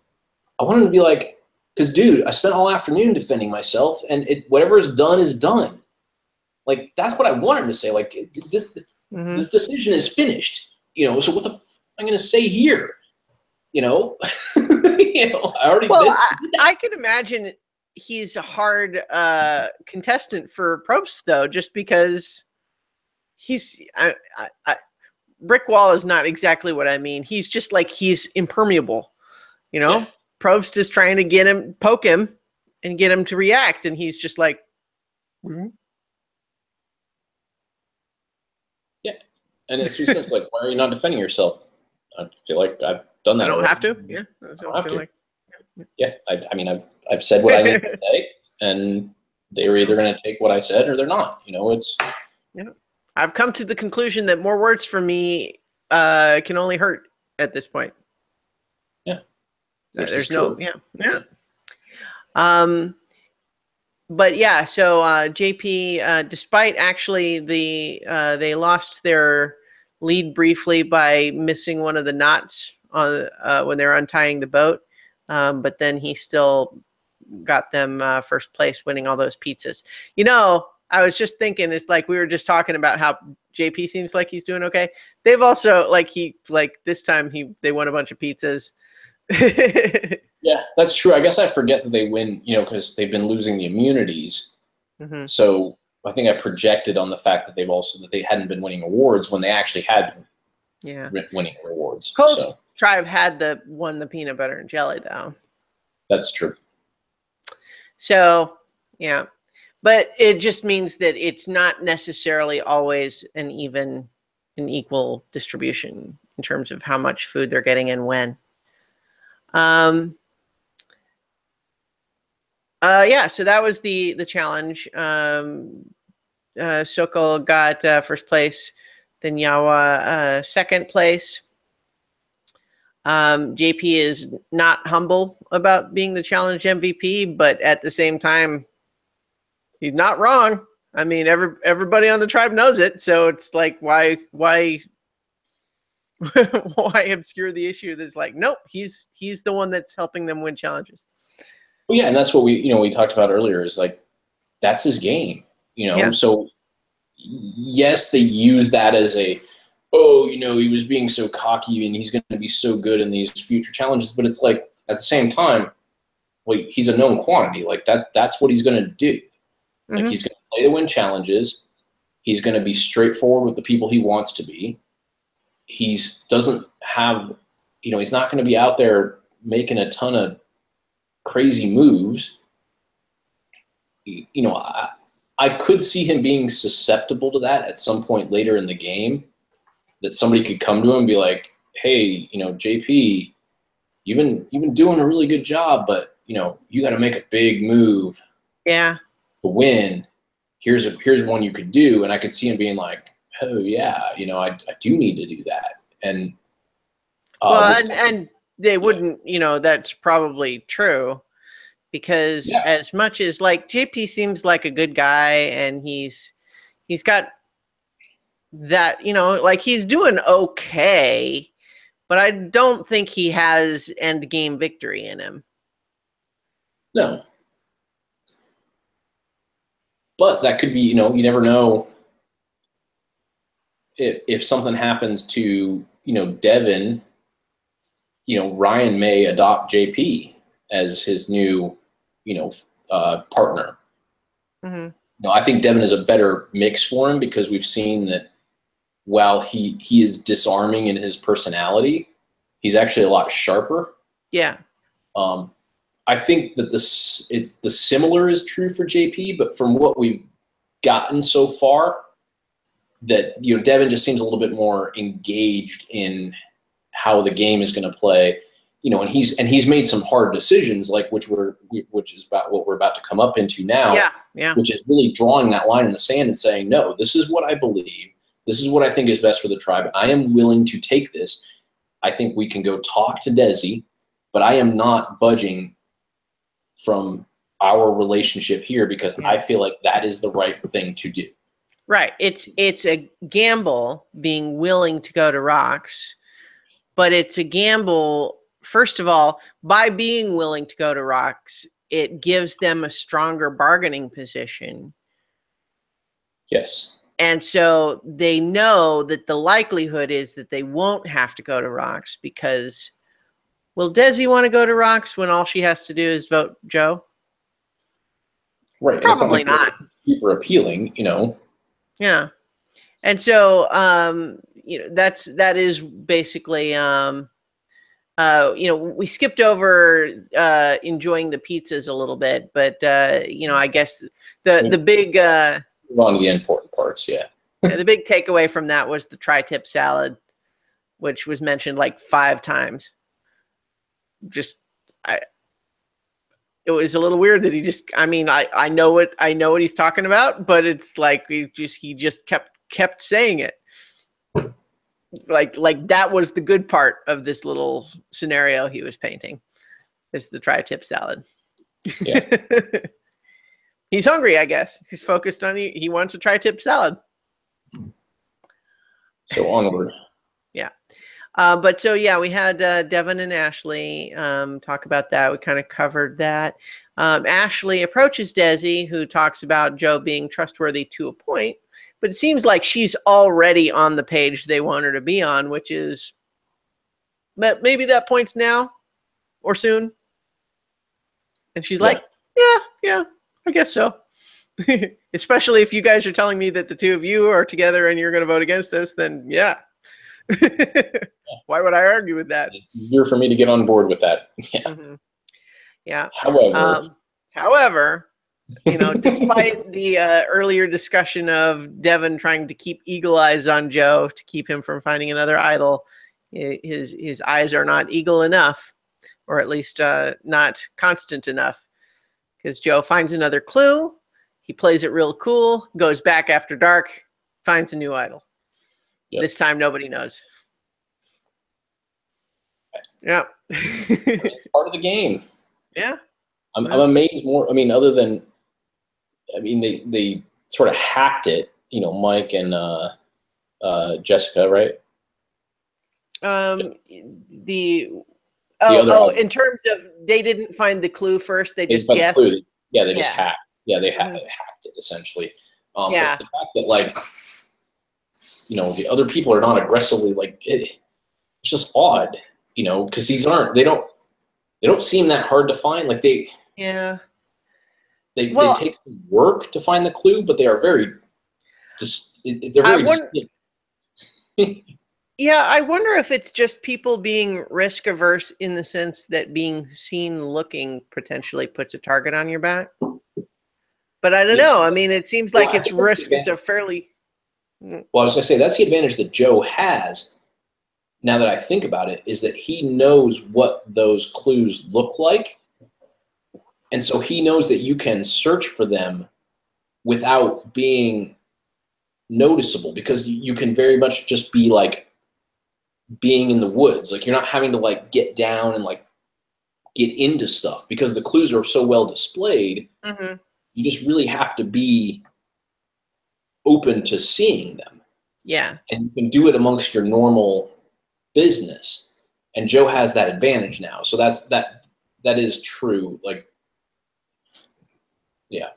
I want him to be like, because dude, I spent all afternoon defending myself, and whatever is done is done. Like, that's what I want him to say. Like, this decision is finished. So what the f am I going to say here? I already did. I can imagine he's a hard contestant for Probst, though, just because he's brick wall is not exactly what I mean. He's just like, he's impermeable. Yeah. Probst is trying to poke him and get him to react, and he's just like, yeah. And it's just like, why are you not defending yourself? I feel like I've done that. I don't already. have to. Yeah, I don't have to. Like. Yeah, I mean, I've said what I need to say, and they're either going to take what I said or they're not. It's. I've come to the conclusion that more words from me can only hurt at this point. Yeah. There's no. True. Yeah. But yeah, so JP, despite actually they lost their lead briefly by missing one of the knots on when they were untying the boat, but then he still got them first place, winning all those pizzas. I was just thinking, it's like we were just talking about how JP seems like he's doing okay. They've also this time they won a bunch of pizzas. Yeah, that's true. I guess I forget that they win, because they've been losing the immunities. So I think I projected on the fact that they hadn't been winning awards when they actually had been winning awards. Cole's tribe had won the peanut butter and jelly, though. That's true. So, yeah. But it just means that it's not necessarily always an equal distribution in terms of how much food they're getting and when. So that was the challenge. Sokol got first place, then Yawa second place. JP is not humble about being the challenge MVP, but at the same time, he's not wrong. I mean, everybody on the tribe knows it, so it's like, why why obscure the issue? That's like, nope, he's the one that's helping them win challenges. Well, yeah, and that's what we talked about earlier, is like, that's his game, Yeah. So yes, they use that as he was being so cocky and he's going to be so good in these future challenges, but it's like, at the same time, like, he's a known quantity. Like, that's what he's going to do. Like, he's going to play to win challenges. He's going to be straightforward with the people he wants to be. Doesn't have, he's not going to be out there making a ton of crazy moves. I could see him being susceptible to that at some point later in the game, that somebody could come to him and be like, hey, JP, you've been doing a really good job, but you got to make a big move. Yeah. To win. Here's one you could do. And I could see him being like, oh yeah, I do need to do that. And and they wouldn't, that's probably true, because as much as, like, JP seems like a good guy, and he's got that, like, he's doing okay, but I don't think he has end game victory in him. No. But that could be, you never know if something happens to, Devin, Ryan may adopt JP as his new, partner. I think Devin is a better mix for him, because we've seen that while he is disarming in his personality, he's actually a lot sharper. Yeah. I think that the similar is true for JP, but from what we've gotten so far, that Devin just seems a little bit more engaged in how the game is going to play, and he's made some hard decisions, like which is about what we're about to come up into now. Yeah. Which is really drawing that line in the sand and saying, no, this is what I believe. This is what I think is best for the tribe. I am willing to take this. I think we can go talk to Desi, but I am not budging from our relationship here, because I feel like that is the right thing to do. Right. It's a gamble being willing to go to rocks, but it's a gamble, first of all, by being willing to go to rocks, it gives them a stronger bargaining position. Yes. And so they know that the likelihood is that they won't have to go to rocks because, will Desi want to go to rocks when all she has to do is vote Joe? Right. Probably not. Super appealing, you know. Yeah. And so, you know, that is basically, you know, we skipped over enjoying the pizzas a little bit, but you know, I guess the big one of the important parts, yeah. the big takeaway from that was the tri-tip salad, which was mentioned like 5 times. It was a little weird that he just, I mean, I know what he's talking about, but it's like he just kept saying it. Like that was the good part of this little scenario he was painting, is the tri-tip salad. Yeah. He's hungry, I guess. He's focused on he wants a tri-tip salad. So onward. Yeah. But so, yeah, we had Devin and Ashley talk about that. We kind of covered that. Ashley approaches Desi, who talks about Joe being trustworthy to a point, but it seems like she's already on the page they want her to be on, which is maybe that point's now or soon. And she's like, yeah, I guess so. Especially if you guys are telling me that the two of you are together and you're going to vote against us, then yeah. Why would I argue with that? It's easier for me to get on board with that. Yeah. Mm-hmm. Yeah. However, you know, despite the earlier discussion of Devin trying to keep eagle eyes on Joe to keep him from finding another idol, his eyes are not eagle enough, or at least not constant enough, because Joe finds another clue. He plays it real cool, goes back after dark, finds a new idol. Yep. This time, nobody knows. Yeah. It's part of the game. Yeah. I'm amazed more. I mean, other than, I mean, they sort of hacked it, you know, Mike and Jessica, right? In terms of, they didn't find the clue first, they just guessed. Yeah, they just hacked. Yeah, they hacked it essentially. Yeah. But the fact that, like, you know, the other people are not aggressively, like, it's just odd, you know, because they don't seem that hard to find. Like they take work to find the clue, but they are very distinct. Yeah, I wonder if it's just people being risk averse in the sense that being seen looking potentially puts a target on your back. But I don't know. I mean, it seems like it's risk. It's a fairly. Well, I was going to say, that's the advantage that Joe has, now that I think about it, is that he knows what those clues look like. And so he knows that you can search for them without being noticeable, because you can very much just be like being in the woods. Like, you're not having to like get down and like get into stuff, because the clues are so well displayed. Mm-hmm. You just really have to be open to seeing them. Yeah. And you can do it amongst your normal business. And Joe has that advantage now. So that is true. Like, yeah.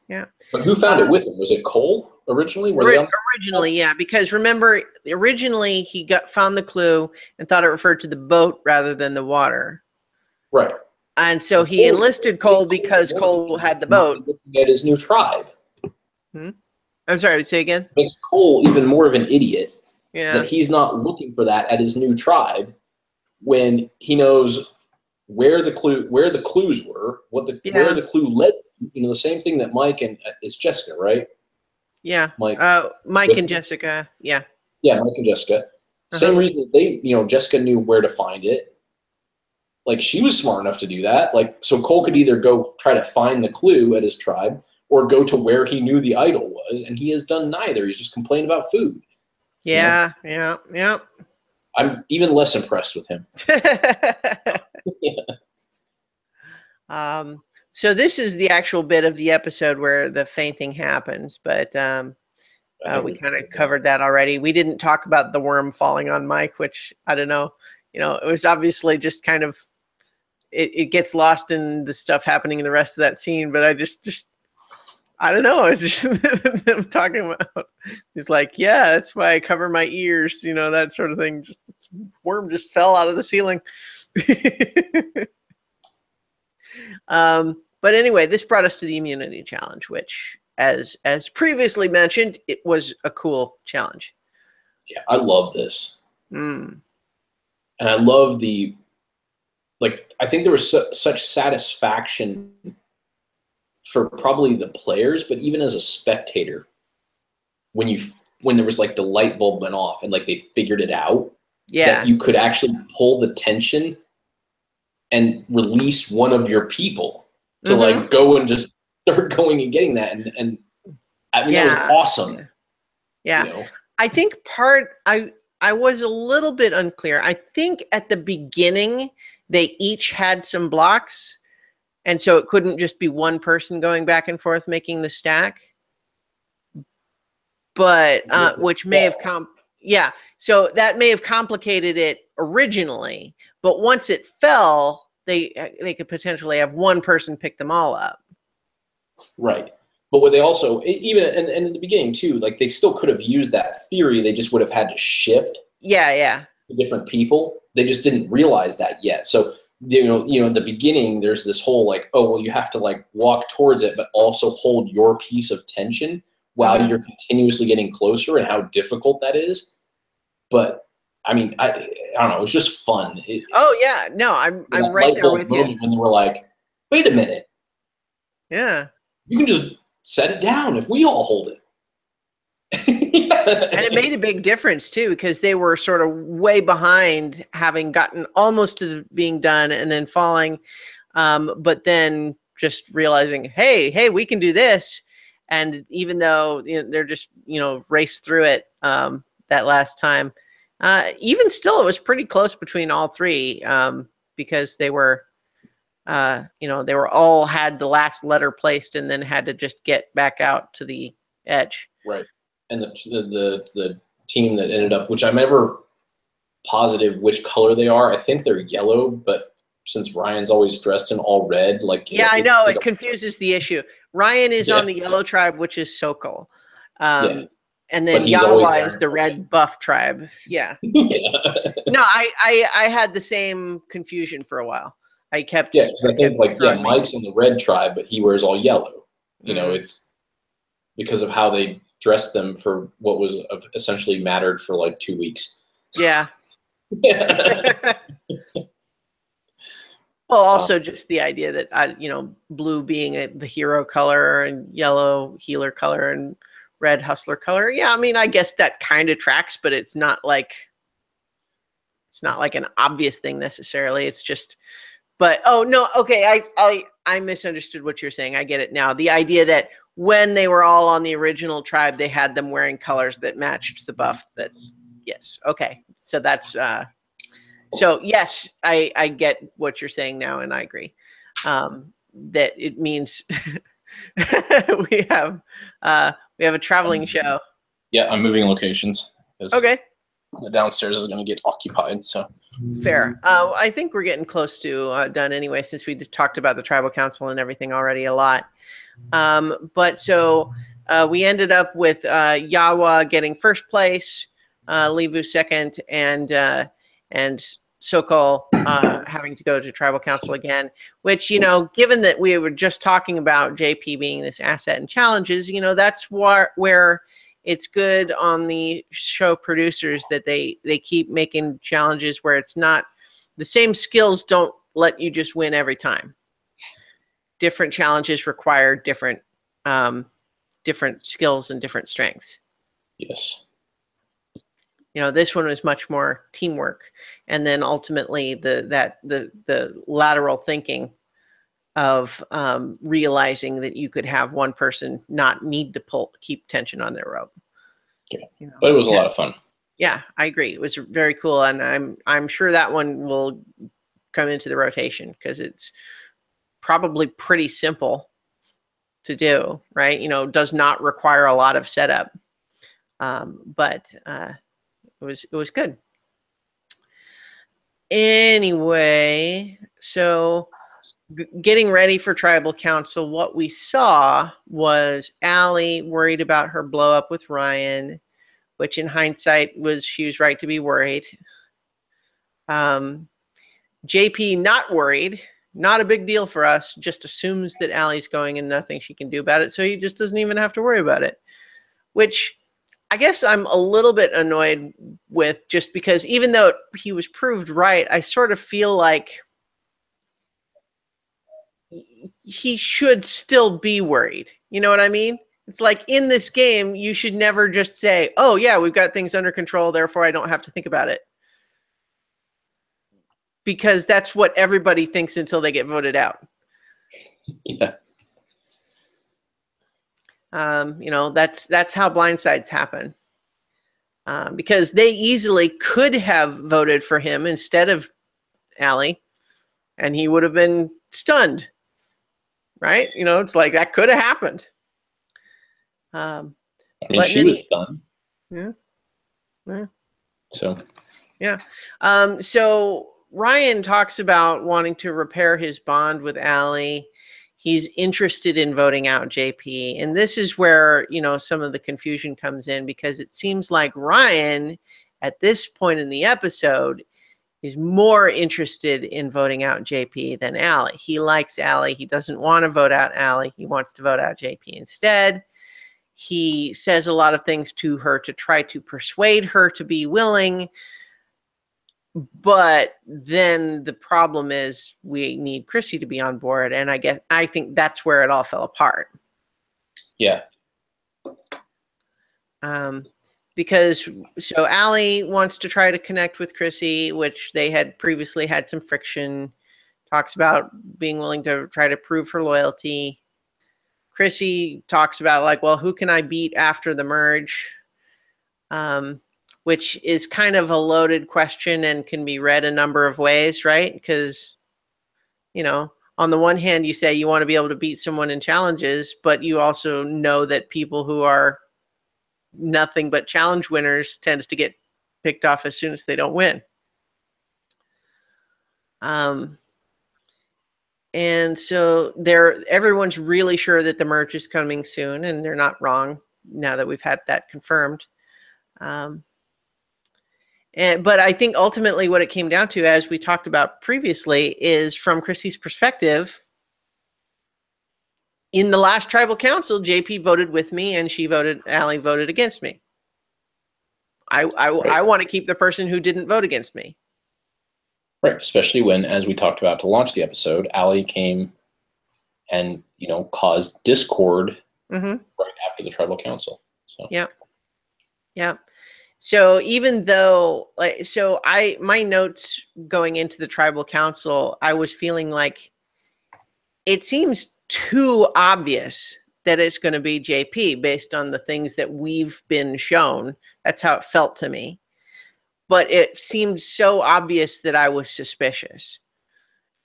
Yeah. But who found it with him? Was it Cole originally? Originally, yeah. Because remember, originally he found the clue and thought it referred to the boat rather than the water. Right. And so he enlisted Cole because Cole had the boat. At his new tribe. I'm sorry, say again? Makes Cole even more of an idiot. Yeah. That he's not looking for that at his new tribe when he knows where the clues were, where the clue led to. You know, the same thing that Mike and it's Jessica, right? Yeah. Mike and Jessica. Yeah. Yeah, Mike and Jessica. Same reason that Jessica knew where to find it. Like, she was smart enough to do that. Like, so Cole could either go try to find the clue at his tribe or go to where he knew the idol was, and he has done neither. He's just complained about food. Yeah, you know? Yeah. I'm even less impressed with him. So this is the actual bit of the episode where the fainting happens, but we kind of covered that already. We didn't talk about the worm falling on Mike, which I don't know. It was obviously just kind of, it gets lost in the stuff happening in the rest of that scene, but I just I don't know. It's just them talking about. He's like, yeah, that's why I cover my ears, that sort of thing. Just worm just fell out of the ceiling. But anyway, this brought us to the immunity challenge, which, as previously mentioned, it was a cool challenge. Yeah, I love this. And I love I think there was such satisfaction for probably the players, but even as a spectator, when there was the light bulb went off and they figured it out, that you could actually pull the tension and release one of your people to go and just start going and getting that. And I mean, that was awesome. Yeah. I think I was a little bit unclear. I think at the beginning, they each had some blocks. And so it couldn't just be one person going back and forth making the stack. But, which may have so that may have complicated it originally. But once it fell, they could potentially have one person pick them all up. Right. But what they also, even and in the beginning too, they still could have used that theory. They just would have had to shift. Yeah. To different people. They just didn't realize that yet. So, in the beginning, there's this whole you have to walk towards it, but also hold your piece of tension while you're continuously getting closer, and how difficult that is. But I mean, I don't know. It was just fun. I'm right there with you. When they were like, wait a minute. Yeah. You can just set it down if we all hold it. And it made a big difference too, because they were sort of way behind, having gotten almost to being done and then falling, but then just realizing, hey, we can do this. And even though they're just raced through it that last time, even still, it was pretty close between all three, because they were they were all had the last letter placed and then had to just get back out to the edge. Right. And the team that ended up, which I'm never positive which color they are. I think they're yellow, but since Ryan's always dressed in all red, I know it confuses the issue. Ryan is on the yellow tribe, which is Sokol. And then Yawa is the red buff tribe. Yeah. No, I had the same confusion for a while. I kept. Yeah, because I think Mike's in the red tribe, but he wears all yellow. It's because of how they dressed them for what was essentially mattered for 2 weeks. Yeah. Well, also just the idea that blue being the hero color and yellow healer color and red hustler color. Yeah, I mean, I guess that kind of tracks, but it's not an obvious thing necessarily. It's just. But okay, I misunderstood what you're saying. I get it now. The idea that when they were all on the original tribe, they had them wearing colors that matched the buff. Yes. Okay. So that's so yes, I get what you're saying now, and I agree that it means we have a traveling show. Yeah, I'm moving locations. Okay. The downstairs is going to get occupied, so. Fair. I think we're getting close to done anyway, since we just talked about the tribal council and everything already a lot. But so we ended up with Yawa getting first place, Levu second, and Sokol having to go to tribal council again, which, given that we were just talking about JP being this asset and challenges, that's where it's good on the show producers that they keep making challenges where it's not the same skills don't let you just win every time. Different challenges require different skills and different strengths. Yes. This one was much more teamwork, and then ultimately the lateral thinking of realizing that you could have one person not need to keep tension on their rope. Yeah. But it was a lot of fun. Yeah, I agree. It was very cool, and I'm sure that one will come into the rotation because it's probably pretty simple to do, right? You know, does not require a lot of setup, but it was good. Anyway, so getting ready for tribal council, what we saw was Allie worried about her blow up with Ryan, which in hindsight she was right to be worried. JP not worried, not a big deal for us, just assumes that Allie's going and nothing she can do about it, so he just doesn't even have to worry about it, which I guess I'm a little bit annoyed with, just because even though he was proved right, I sort of feel like he should still be worried. You know what I mean? It's like, in this game, you should never just say, oh yeah, we've got things under control, therefore I don't have to think about it. Because that's what everybody thinks until they get voted out. Yeah. You know, that's how blindsides happen. Because they easily could have voted for him instead of Allie, and he would have been stunned, right? You know, it's like, that could have happened. I mean, she was stunned. Yeah. Yeah. So. Yeah. So Ryan talks about wanting to repair his bond with Allie. He's interested in voting out JP. And this is where, you know, some of the confusion comes in, because it seems like Ryan, at this point in the episode, is more interested in voting out JP than Allie. He likes Allie. He doesn't want to vote out Allie. He wants to vote out JP instead. He says a lot of things to her to try to persuade her to be willing. But then the problem is we need Chrissy to be on board, and I think that's where it all fell apart. Yeah. Because so Allie wants to try to connect with Chrissy, which they had previously had some friction. Talks about being willing to try to prove her loyalty. Chrissy talks about, like, well, who can I beat after the merge? Which is kind of a loaded question and can be read a number of ways, right? Because, you know, on the one hand, you say you want to be able to beat someone in challenges, but you also know that people who are nothing but challenge winners tend to get picked off as soon as they don't win. And so everyone's really sure that the merge is coming soon, and they're not wrong now that we've had that confirmed. But I think ultimately what it came down to, as we talked about previously, is from Chrissy's perspective, in the last tribal council, JP voted with me and Allie voted against me. I want to keep the person who didn't vote against me. Right, especially when, as we talked about to launch the episode, Allie came and, you know, caused discord right after the tribal council. So. Yeah. Yeah. So even though, my notes going into the tribal council, I was feeling like it seems too obvious that it's going to be JP based on the things that we've been shown. That's how it felt to me. But it seemed so obvious that I was suspicious.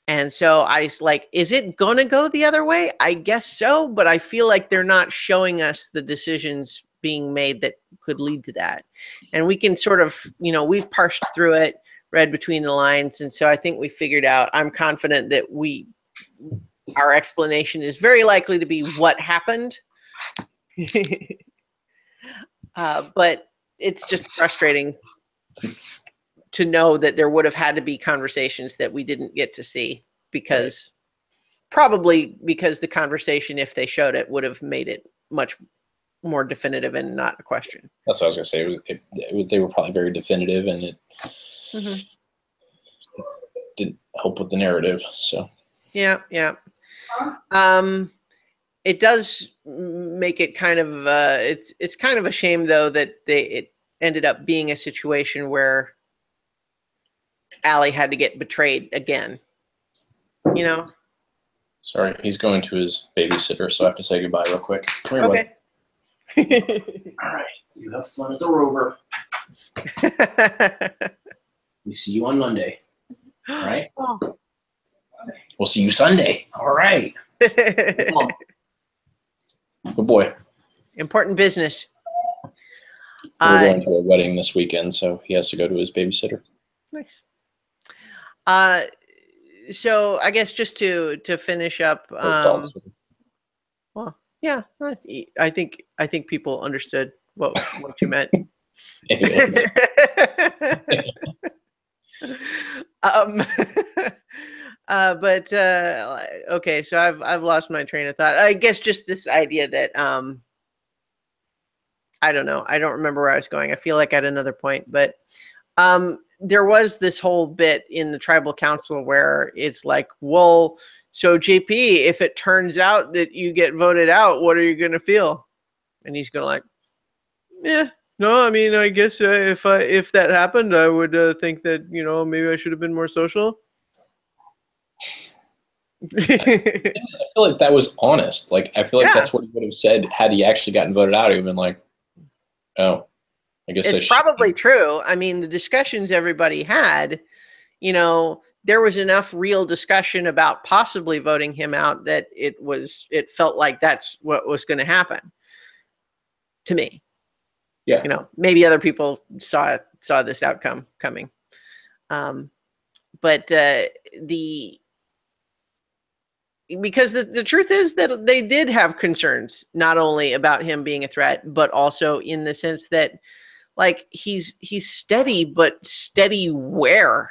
And so I was like, is it going to go the other way? I guess so, but I feel like they're not showing us the decisions being made that could lead to that. And we can sort of, you know, we've parsed through it, read between the lines. And so I think we figured out, I'm confident that our explanation is very likely to be what happened. But it's just frustrating to know that there would have had to be conversations that we didn't get to see, because probably because the conversation, if they showed it, would have made it much more definitive and not a question. That's what I was going to say. They were probably very definitive, and it didn't help with the narrative. So yeah. It does make it kind of it's kind of a shame, though, that it ended up being a situation where Allie had to get betrayed again. You know. Sorry, he's going to his babysitter, so I have to say goodbye real quick. Okay. All right. You have fun at the Rover. We see you on Monday. All right? Oh. We'll see you Sunday. All right. all right. Come on. Good boy. Important business. We're going to a wedding this weekend, so he has to go to his babysitter. Nice. So I guess just to finish up, well, yeah, I think people understood what you meant. But okay, so I've lost my train of thought. I guess just this idea that I don't know. I don't remember where I was going. I feel like at another point, but there was this whole bit in the tribal council where it's like, well, so JP, if it turns out that you get voted out, what are you going to feel? And he's going to like, yeah, no, I mean, I guess if that happened, I would think that, maybe I should have been more social. I feel like that was honest. Like, I feel like that's what he would have said had he actually gotten voted out. He would have been like, oh, I guess it's probably true. I mean, the discussions everybody had, there was enough real discussion about possibly voting him out that it felt like that's what was going to happen to me. Yeah. Maybe other people saw this outcome coming. But because the truth is that they did have concerns, not only about him being a threat, but also in the sense that, like, he's steady, but steady where?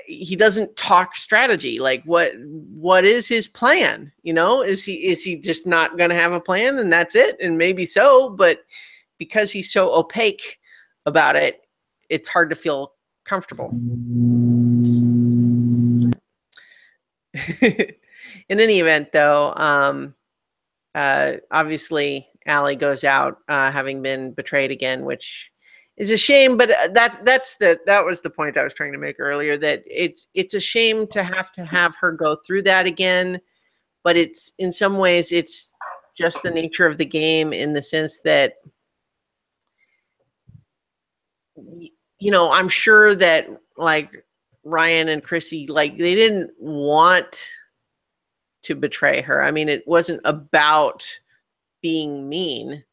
He doesn't talk strategy. Like, what is his plan? Is he just not going to have a plan and that's it? And maybe so, but because he's so opaque about it, it's hard to feel comfortable. In any event, though, obviously Allie goes out having been betrayed again, which is a shame. But that was the point I was trying to make earlier, that it's a shame to have her go through that again. But it's, in some ways, it's just the nature of the game, in the sense that, I'm sure that, like, Ryan and Chrissy, like, they didn't want to betray her. I mean, it wasn't about being mean,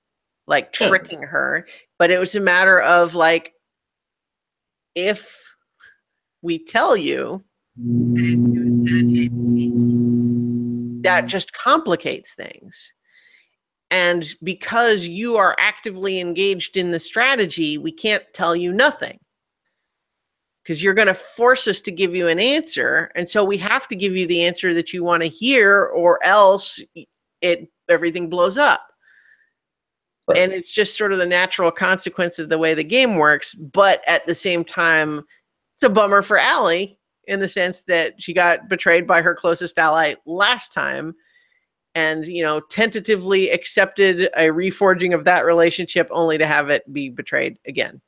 like tricking her, but it was a matter of, like, if we tell you, that just complicates things. And because you are actively engaged in the strategy, we can't tell you nothing, because you're going to force us to give you an answer. And so we have to give you the answer that you want to hear, or else everything blows up. Right. And it's just sort of the natural consequence of the way the game works. But at the same time, it's a bummer for Allie, in the sense that she got betrayed by her closest ally last time, and, tentatively accepted a reforging of that relationship, only to have it be betrayed again.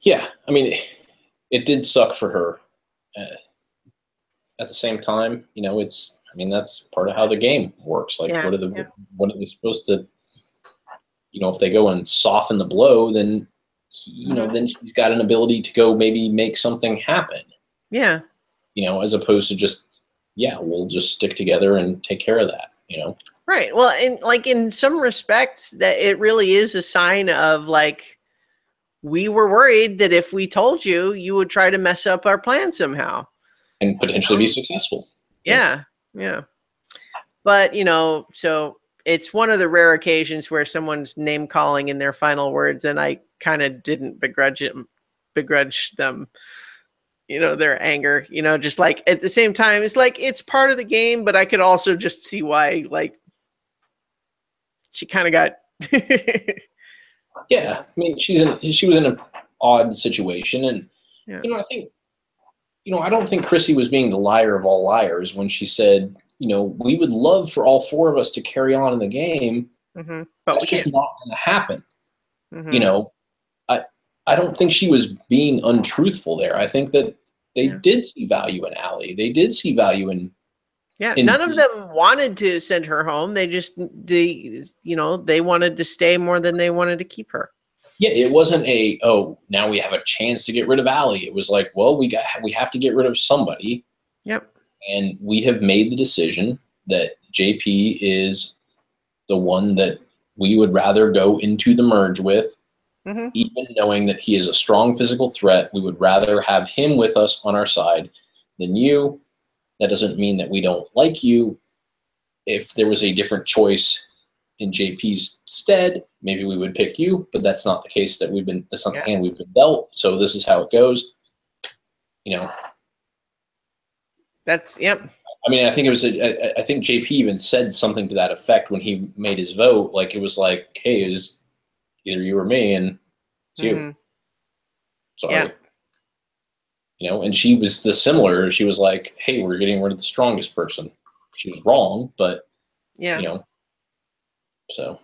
Yeah, I mean, it did suck for her. At the same time, that's part of how the game works. Like, what are they supposed to, if they go and soften the blow, then, then she's got an ability to go maybe make something happen. Yeah. As opposed to just, we'll just stick together and take care of that, Right. Well, in some respects, that it really is a sign of, like, we were worried that if we told you, you would try to mess up our plan somehow. And potentially be successful. Yeah. But, so it's one of the rare occasions where someone's name calling in their final words, and I kind of didn't begrudge them, their anger, just, like, at the same time, it's like, it's part of the game, but I could also just see why, like, she kind of got... Yeah, I mean, she was in an odd situation, and I think, I don't think Chrissy was being the liar of all liars when she said, we would love for all four of us to carry on in the game, but that's just not going to happen. I don't think she was being untruthful there. I think that they did see value in Allie. They did see value in. Yeah, none of them wanted to send her home. They just, they wanted to stay more than they wanted to keep her. Yeah, it wasn't now we have a chance to get rid of Allie. It was like, well, we have to get rid of somebody. Yep. And we have made the decision that JP is the one that we would rather go into the merge with, even knowing that he is a strong physical threat. We would rather have him with us on our side than you. That doesn't mean that we don't like you. If there was a different choice in JP's stead, maybe we would pick you, but that's not the case that's not the hand we've been dealt. So this is how it goes. You know, that's, yep. I mean, I think I think JP even said something to that effect when he made his vote. Like, it was like, hey, it was either you or me, and it's you. Sorry. You know, and she was similar. She was like, hey, we're getting rid of the strongest person. She was wrong, but, you know, so.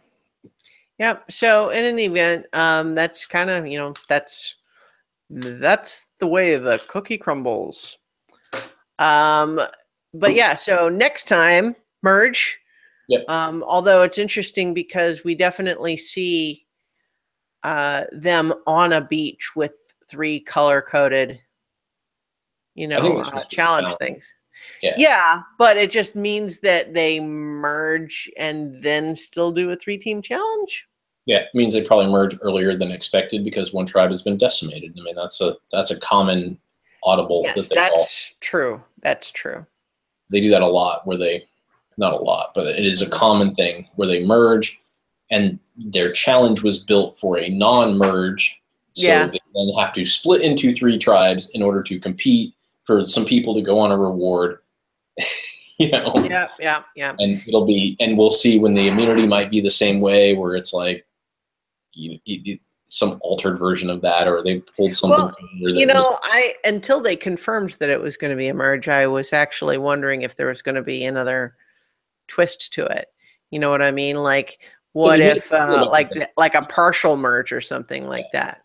Yep. So in an event, that's kind of, you know, that's the way the cookie crumbles. But yeah, so next time, merge. Yep. Although it's interesting because we definitely see them on a beach with 3 color-coded, you know, challenge things. Yeah, but it just means that they merge and then still do a 3-team challenge. Yeah, it means they probably merge earlier than expected because one tribe has been decimated. I mean, that's a common audible yes, that they call. True. That's true. They do that a lot not a lot, but it is a common thing where they merge and their challenge was built for a non-merge. So they then have to split into 3 tribes in order to compete for some people to go on a reward. You know? Yeah. And and we'll see when the immunity might be the same way, where it's like some altered version of that, or they've pulled something. Well, you know, until they confirmed that it was going to be a merge, I was actually wondering if there was going to be another twist to it. You know what I mean? Like, what if like a partial merge or something like that?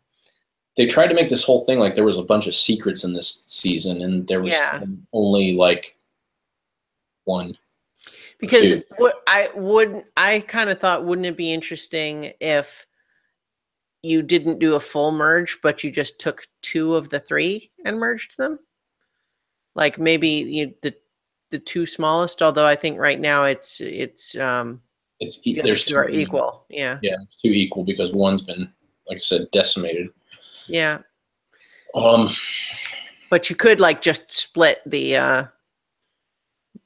They tried to make this whole thing like there was a bunch of secrets in this season, and there was only like 1. Because I kind of thought, wouldn't it be interesting if you didn't do a full merge, but you just took 2 of the 3 and merged them? Like maybe the 2 smallest, although I think right now there's 2 are equal. Yeah, 2 equal because one's been, like I said, decimated. Yeah. But you could like just split the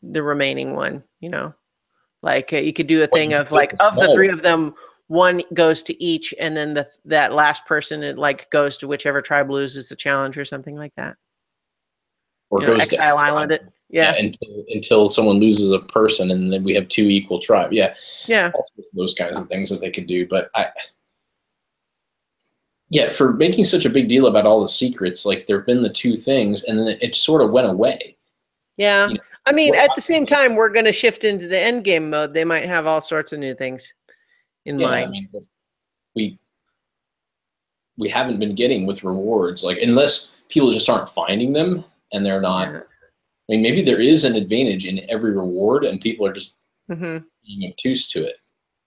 remaining one, you know, like you could do a thing of like of the 3 of them, 1 goes to each, and then that last person it like goes to whichever tribe loses the challenge or something like that. Or goes to Exile Island. Until someone loses a person, and then we have 2 equal tribes. Yeah. Those kinds of things that they could do, but for making such a big deal about all the secrets, like there have been the 2 things, and then it sort of went away. Yeah. You know, I mean, at the same time, we're going to shift into the end game mode. They might have all sorts of new things in mind. I mean, we haven't been getting with rewards, like unless people just aren't finding them and they're not. I mean, maybe there is an advantage in every reward, and people are just being obtuse to it.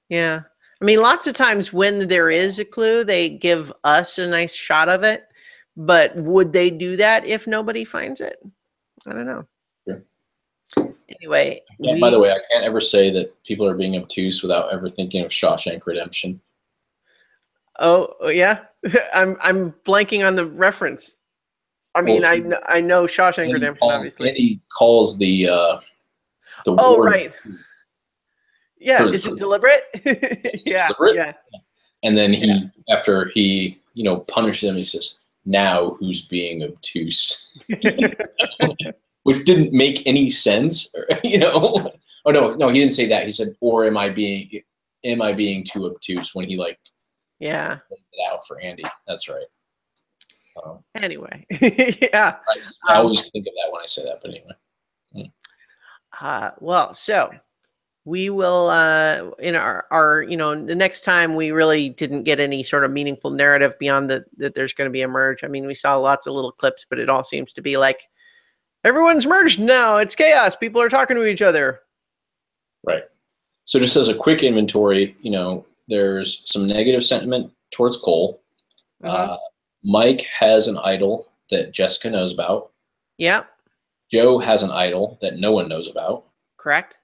Yeah. I mean, lots of times when there is a clue, they give us a nice shot of it. But would they do that if nobody finds it? I don't know. Sure. Anyway. By the way, I can't ever say that people are being obtuse without ever thinking of Shawshank Redemption. Oh, yeah? I'm blanking on the reference. I mean, I know Shawshank Redemption, obviously. Andy calls the right. Yeah, is it deliberate? Yeah. And then after he, punishes him, he says, "Now who's being obtuse?" Which didn't make any sense, Oh no, he didn't say that. He said, "Or am I being too obtuse?" When he laid it out for Andy. That's right. Anyway, yeah. I always think of that when I say that, but anyway. Well, so we will in our the next time we really didn't get any sort of meaningful narrative beyond that there's going to be a merge. I mean, we saw lots of little clips, but it all seems to be like everyone's merged now. It's chaos. People are talking to each other. Right. So just as a quick inventory, there's some negative sentiment towards Cole. Mike has an idol that Jessica knows about. Yeah. Joe has an idol that no one knows about. Correct.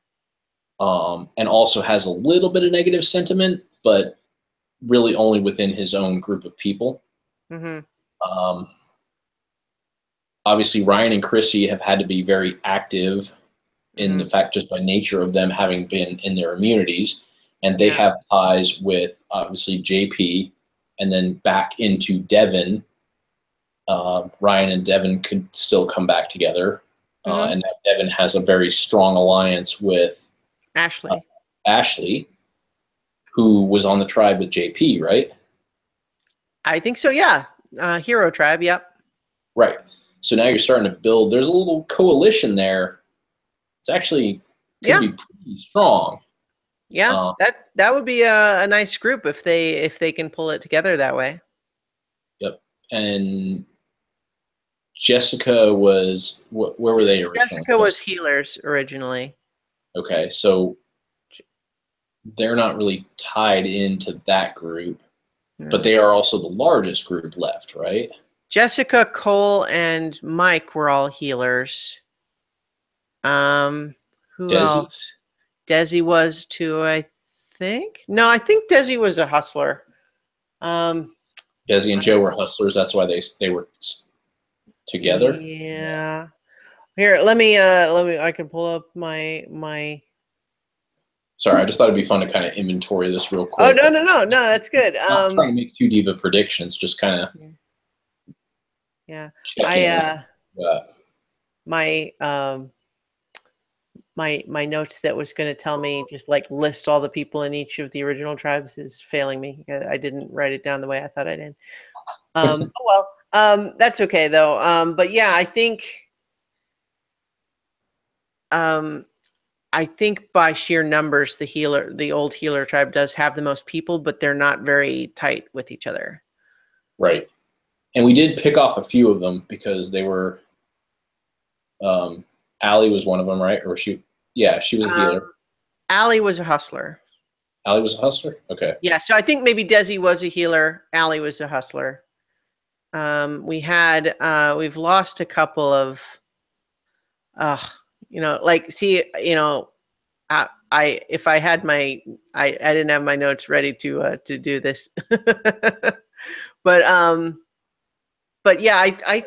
And also has a little bit of negative sentiment, but really only within his own group of people. Mm-hmm. Obviously, Ryan and Chrissy have had to be very active in the fact just by nature of them having been in their immunities. And they have ties with, obviously, JP, and then back into Devin. Ryan and Devin could still come back together. And now Devin has a very strong alliance with Ashley, who was on the tribe with JP, right? I think so, yeah. Hero tribe, yep. Right. So now you're starting to build. There's a little coalition there. It's actually could be pretty strong. Yeah, that would be a nice group if they can pull it together that way. Yep. And Jessica was where were they originally? Jessica was healers originally. Okay, so they're not really tied into that group, but they are also the largest group left, right? Jessica, Cole, and Mike were all healers. Who else? Desi was too, I think. No, I think Desi was a hustler. Desi and Joe were hustlers. That's why they were together. Yeah. Here, let me. I can pull up my. Sorry, I just thought it'd be fun to kind of inventory this real quick. Oh no, that's good. I'm not trying to make too deep of predictions, just kind of. Yeah, my notes that was going to tell me just like list all the people in each of the original tribes is failing me. I didn't write it down the way I thought I did. Oh well, that's okay though. But yeah, I think by sheer numbers, the old healer tribe does have the most people, but they're not very tight with each other. Right. And we did pick off a few of them because they were, Allie was one of them, right? Or she was a healer. Allie was a hustler. Allie was a hustler? Okay. Yeah, so I think maybe Desi was a healer. Allie was a hustler. We've lost a couple of, if I had I didn't have my notes ready to do this, but yeah, I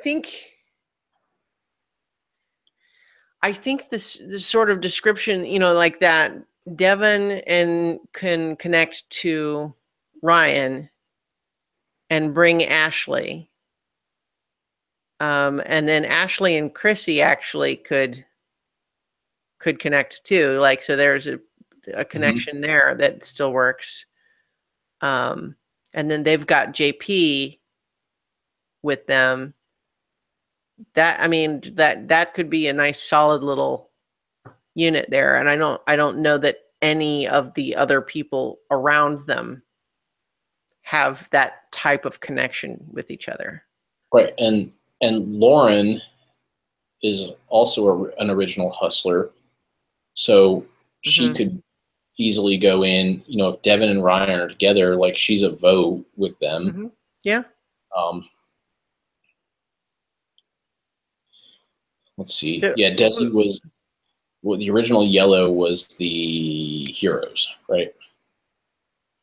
think this sort of description, like that, Devin can connect to Ryan and bring Ashley. And then Ashley and Chrissy actually could connect too. Like, so there's a connection there that still works. And then they've got JP with them. That could be a nice solid little unit there. And I don't know that any of the other people around them have that type of connection with each other. Right. And Lauren is also an original hustler. So she could easily go in, if Devin and Ryan are together, like she's a vote with them. Yeah. Let's see. Desi was the original yellow was the heroes, right?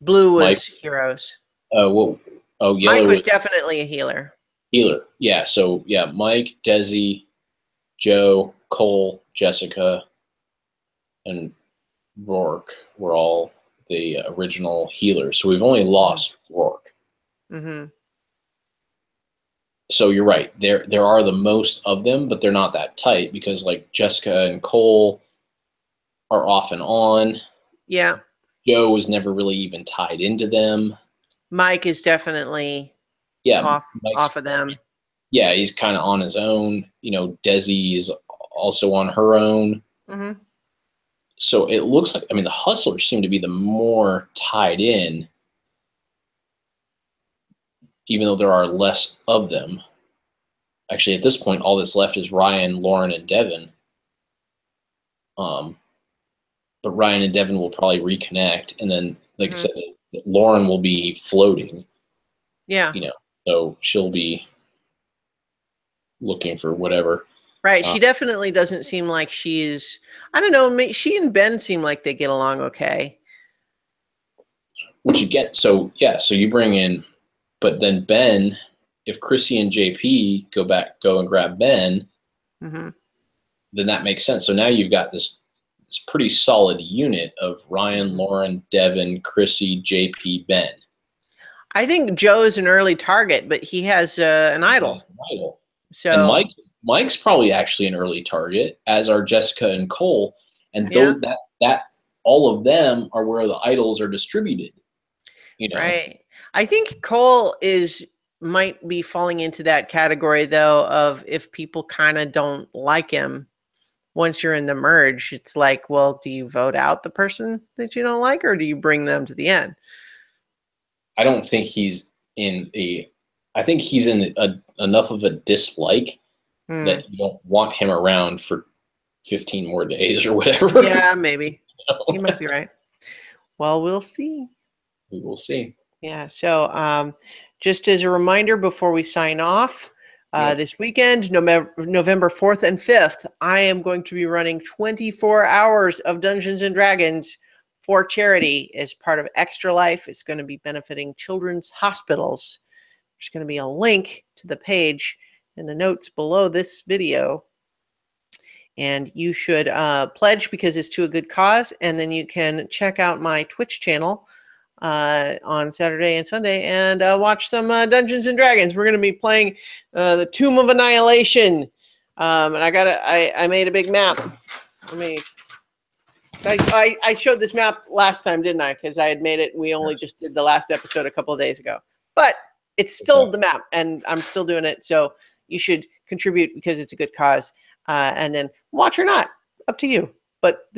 Blue was Mike. Heroes. Yellow Mike was definitely a healer. Healer, yeah. So yeah, Mike, Desi, Joe, Cole, Jessica, and Rourke were all the original healers. So we've only lost Rourke. So you're right. There are the most of them, but they're not that tight because like Jessica and Cole are off and on. Yeah. Joe was never really even tied into them. Mike is definitely off of them. Yeah, he's kind of on his own. Desi is also on her own. So it looks like, the hustlers seem to be the more tied in, even though there are less of them. Actually, at this point, all that's left is Ryan, Lauren, and Devin. But Ryan and Devin will probably reconnect, and then, like I said, Lauren will be floating. Yeah. So she'll be looking for whatever. Right. She definitely doesn't seem like she's, I don't know, she and Ben seem like they get along okay. What you get, so you bring in, but then Ben, if Chrissy and JP go and grab Ben, then that makes sense. So now you've got this pretty solid unit of Ryan, Lauren, Devin, Chrissy, JP, Ben. I think Joe's an early target, but he has an idol. So and Mike's probably actually an early target, as are Jessica and Cole, and that all of them are where the idols are distributed. You know, right? I think Cole might be falling into that category though of if people kind of don't like him. Once you're in the merge, it's like, well, do you vote out the person that you don't like, or do you bring them to the end? I don't think he's I think he's in enough of a dislike that you don't want him around for 15 more days or whatever. Yeah, maybe. You might be right. Well, we'll see. We will see. Yeah. So just as a reminder before we sign off, this weekend, November 4th and 5th, I am going to be running 24 hours of Dungeons & Dragons for charity as part of Extra Life. It's going to be benefiting children's hospitals. There's going to be a link to the page in the notes below this video. And you should pledge because it's to a good cause. And then you can check out my Twitch channel on Saturday and Sunday and watch some Dungeons & Dragons. We're going to be playing the Tomb of Annihilation. And I made a big map. I showed this map last time, didn't I? Because I had made it. We only just did the last episode a couple of days ago. But it's still the map, and I'm still doing it. So you should contribute because it's a good cause. And then watch or not, up to you. But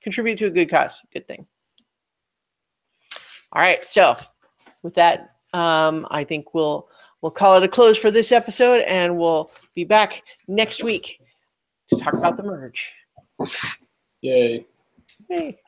contribute to a good cause, good thing. All right. So with that, I think we'll call it a close for this episode, and we'll be back next week to talk about the merge. Yay. Hey.